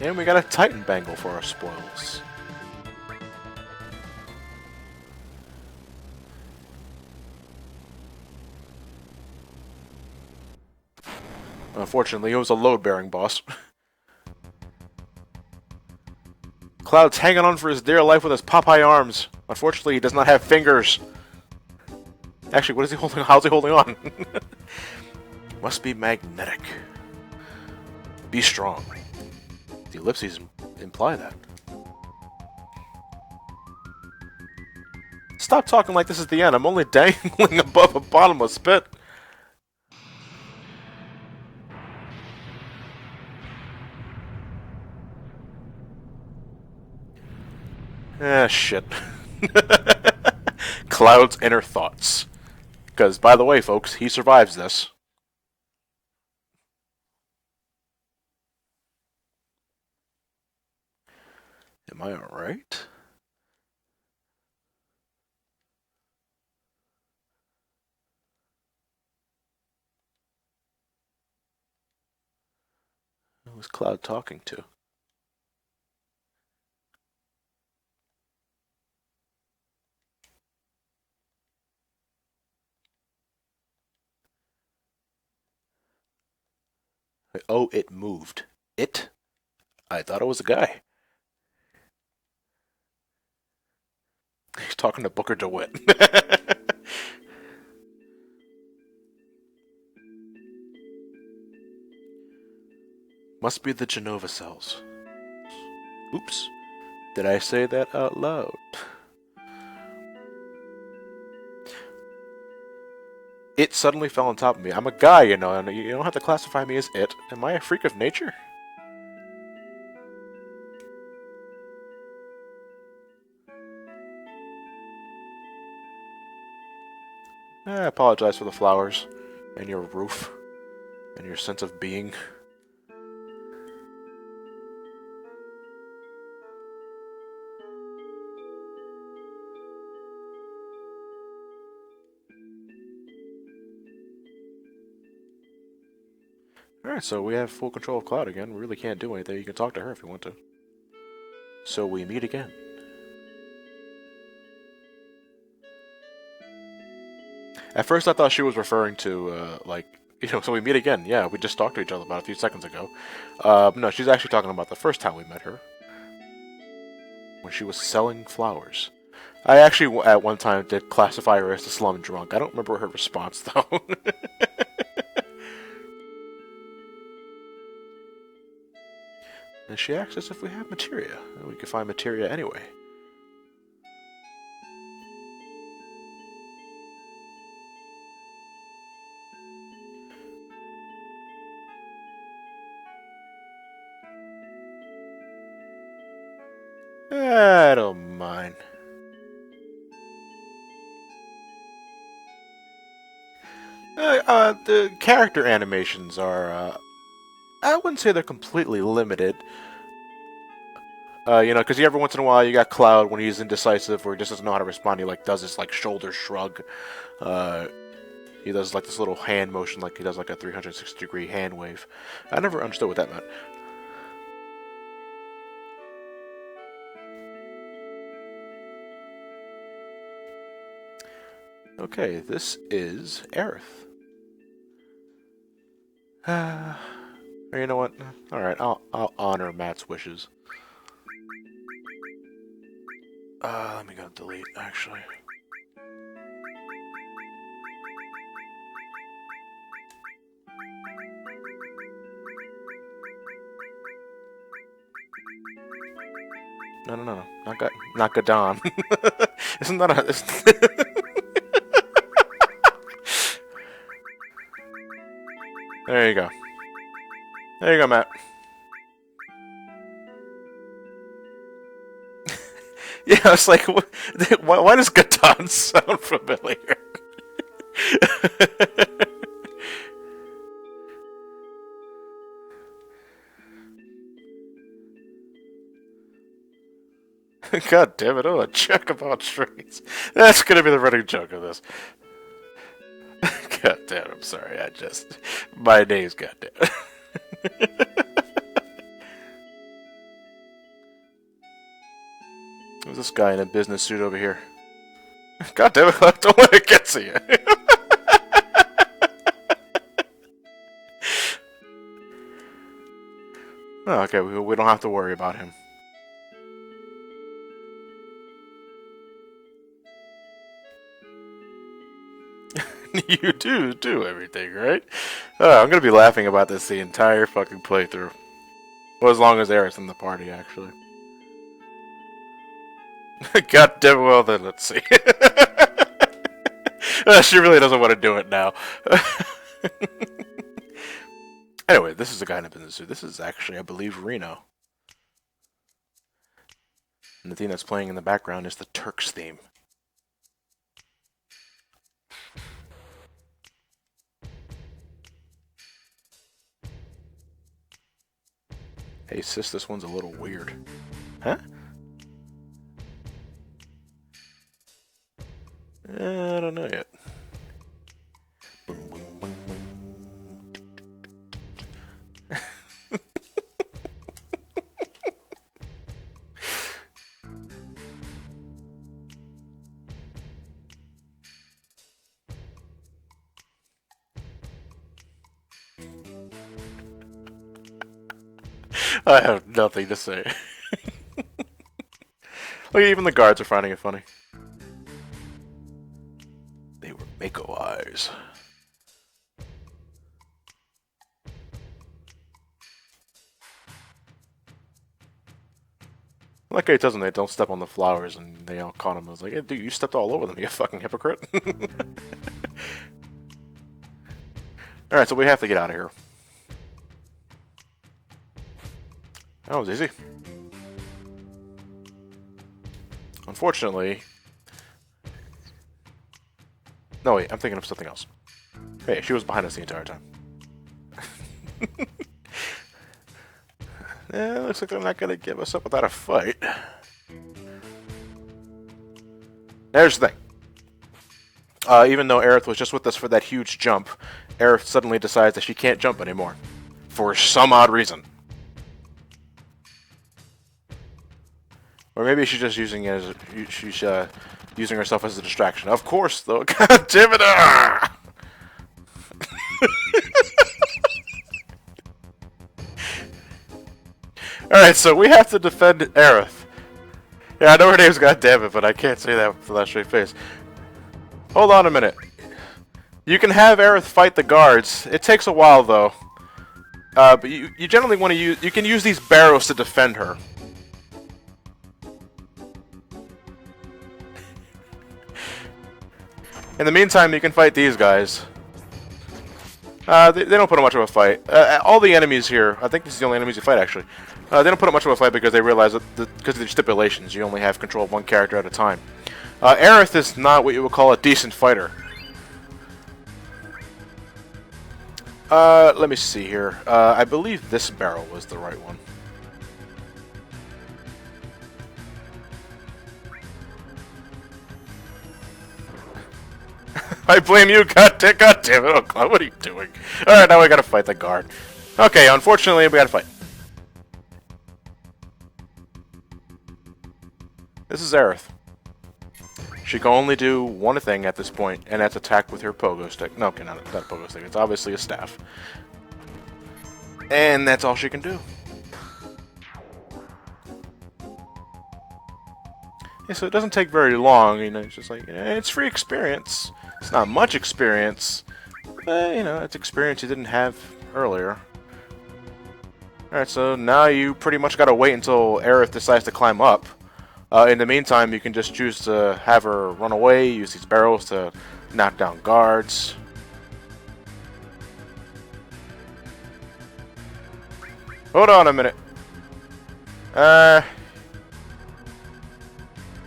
And we got a Titan Bangle for our spoils. Unfortunately, it was a load-bearing boss. Cloud's hanging on for his dear life with his Popeye arms. Unfortunately, he does not have fingers. Actually, what is he holding? How's he holding on? Must be magnetic. Be strong. The ellipses imply that. Stop talking like this is the end. I'm only dangling above a bottomless pit. Ah, shit. Cloud's inner thoughts. Because, by the way, folks, he survives this. Am I alright? Who was Cloud talking to? Oh, it moved. It? I thought it was a guy. He's talking to Booker DeWitt. Must be the Genova cells. Oops. Did I say that out loud? It suddenly fell on top of me. I'm a guy, you know, and you don't have to classify me as it. Am I a freak of nature? I apologize for the flowers, and your roof, and your sense of being. Alright, so we have full control of Cloud again. We really can't do anything. You can talk to her if you want to. So we meet again. At first I thought she was referring to, like, So we meet again. Yeah, we just talked to each other about a few seconds ago. No, she's actually talking about the first time we met her, when she was selling flowers. I actually, at one time, did classify her as the slum drunk. I don't remember her response, though. And she asks us if we have materia. And we can find materia anyway. I don't mind. The character animations are, I wouldn't say they're completely limited. Because every once in a while you got Cloud when he's indecisive or he just doesn't know how to respond. He does this shoulder shrug. He does this little hand motion, like he does a 360-degree hand wave. I never understood what that meant. Okay, this is Aerith. Or you know what? All right, I'll honor Matt's wishes. Let me go delete, actually. No. Not Gadon. Isn't that a... There you go. There you go, Matt. Yeah, I was like, why does Gadon sound familiar? God damn it, a joke about strings. That's gonna be the running joke of this. God damn, I'm sorry, my name's goddamn. Who's this guy in a business suit over here? God damn it, I don't want to get to you. Oh, okay, we don't have to worry about him. You do everything, right? I'm gonna be laughing about this the entire fucking playthrough. Well, as long as Aerith's in the party, actually. God damn well, then let's see. She really doesn't want to do it now. Anyway, this is the guy in a business suit. This is actually, I believe, Reno. And the theme that's playing in the background is the Turks theme. Hey sis, this one's a little weird. Huh? I don't know yet. I have nothing to say. Look, even the guards are finding it funny. They were Mako eyes. Like he tells them they don't step on the flowers, and they all caught him. I was like, hey, dude, you stepped all over them, you fucking hypocrite. Alright, so we have to get out of here. That was easy. Unfortunately... No, wait, I'm thinking of something else. Hey, she was behind us the entire time. Looks like they're not gonna give us up without a fight. There's the thing. Even though Aerith was just with us for that huge jump, Aerith suddenly decides that she can't jump anymore. For some odd reason. Or maybe she's just using it as she's using herself as a distraction. Of course, though. God damn it! Alright, so we have to defend Aerith. Yeah, I know her name's goddammit, but I can't say that with that straight face. Hold on a minute. You can have Aerith fight the guards. It takes a while, though. But you generally want to use... You can use these barrels to defend her. In the meantime, you can fight these guys. They don't put up much of a fight. All the enemies here, I think this is the only enemies you fight, actually. They don't put up much of a fight because they realize that because of the stipulations, you only have control of one character at a time. Aerith is not what you would call a decent fighter. Let me see here. I believe this barrel was the right one. I blame you, God damn it, oh God, what are you doing? Alright, now we gotta fight the guard. Okay, unfortunately, we gotta fight. This is Aerith. She can only do one thing at this point, and that's attack with her pogo stick. No, okay, not a pogo stick, it's obviously a staff. And that's all she can do. Yeah, so it doesn't take very long, you know, it's just like, it's free experience. It's not much experience, but, you know, it's experience you didn't have earlier. Alright, so now you pretty much gotta wait until Aerith decides to climb up. In the meantime, you can just choose to have her run away, use these barrels to knock down guards. Hold on a minute.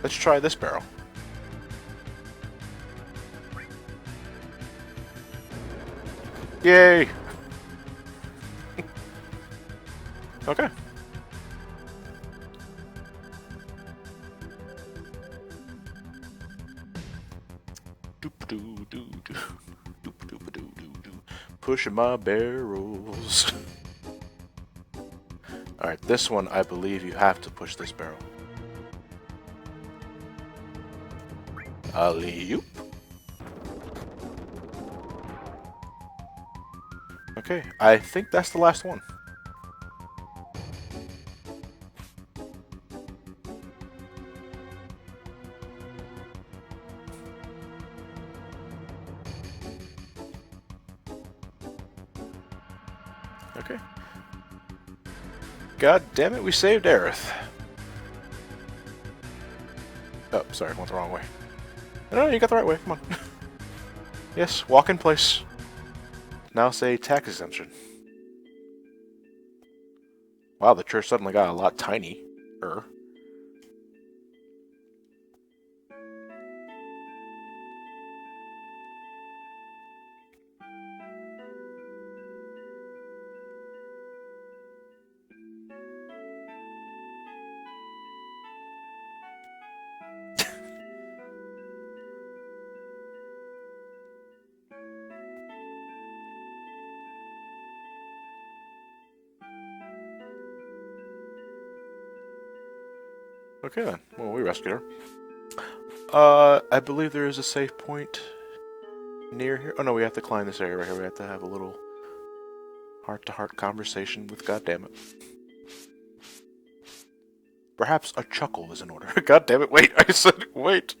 Let's try this barrel. Yay! Okay. Pushing my barrels. Alright, this one I believe you have to push this barrel. Alley-oop. Okay, I think that's the last one. Okay. God damn it, we saved Aerith. Oh, sorry, went the wrong way. No, you got the right way, come on. Yes, walk in place. Now say tax exemption. Wow, the church suddenly got a lot tinier. Okay then. Well, we rescued her. I believe there is a safe point near here. Oh no, we have to climb this area right here. We have to have a little heart-to-heart conversation with goddammit. Perhaps a chuckle is in order. God damn it! Wait, I said wait.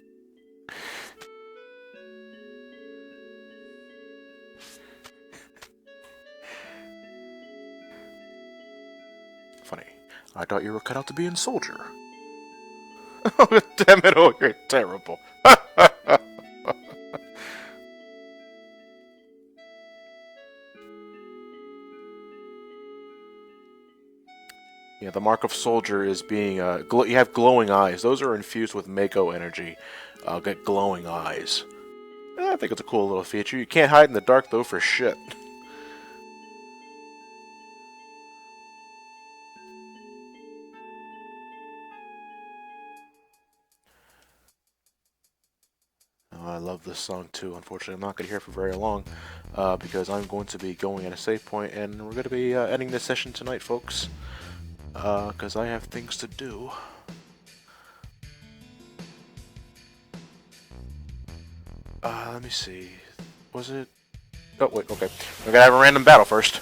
Funny. I thought you were cut out to be a soldier. Oh, damn it! Oh, you're terrible. Yeah, the mark of soldier is being, you have glowing eyes. Those are infused with Mako energy. Get glowing eyes. I think it's a cool little feature. You can't hide in the dark, though, for shit. I love this song, too. Unfortunately, I'm not going to hear it for very long, because I'm going to be going at a save point, and we're going to be ending this session tonight, folks. Because I have things to do. Let me see. Was it? Oh, wait, okay. We're gonna have a random battle first.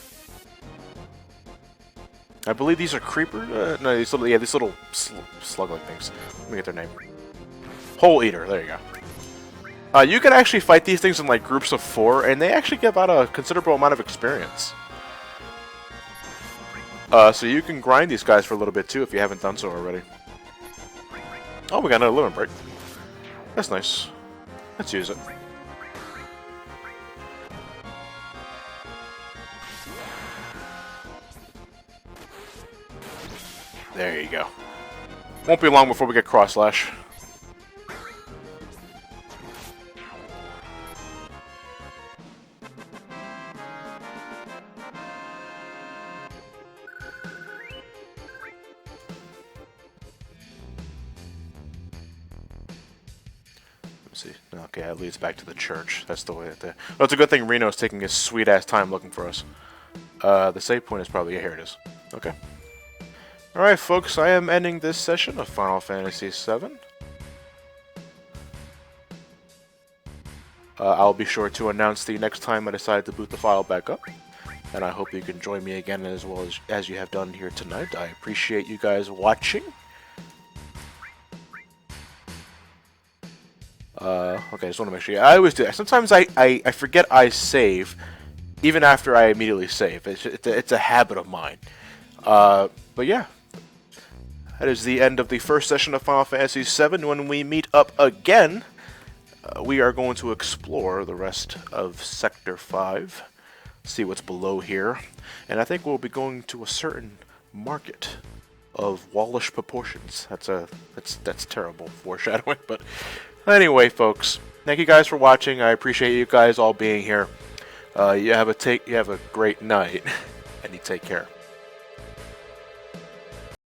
I believe these are creeper. No, these little slug-like things. Let me get their name. Hole Eater. There you go. You can actually fight these things in like groups of 4, and they actually give out a considerable amount of experience. So you can grind these guys for a little bit too if you haven't done so already. Oh, we got another living break. That's nice. Let's use it. There you go. Won't be long before we get cross slash. See. Okay, that leads back to the church. That's the way. Well, it's a good thing Reno's taking his sweet-ass time looking for us. The save point is probably... Yeah, here it is. Okay. Alright, folks, I am ending this session of Final Fantasy VII. I'll be sure to announce the next time I decide to boot the file back up. And I hope you can join me again as well as you have done here tonight. I appreciate you guys watching. Okay, just want to make sure. I always do that. Sometimes I forget I save, even after I immediately save. It's a habit of mine. But yeah, that is the end of the first session of Final Fantasy VII. When we meet up again, we are going to explore the rest of Sector 5, see what's below here, and I think we'll be going to a certain market of wallish proportions. That's terrible foreshadowing, but. Anyway, folks, thank you guys for watching. I appreciate you guys all being here. You have a great night, and you take care.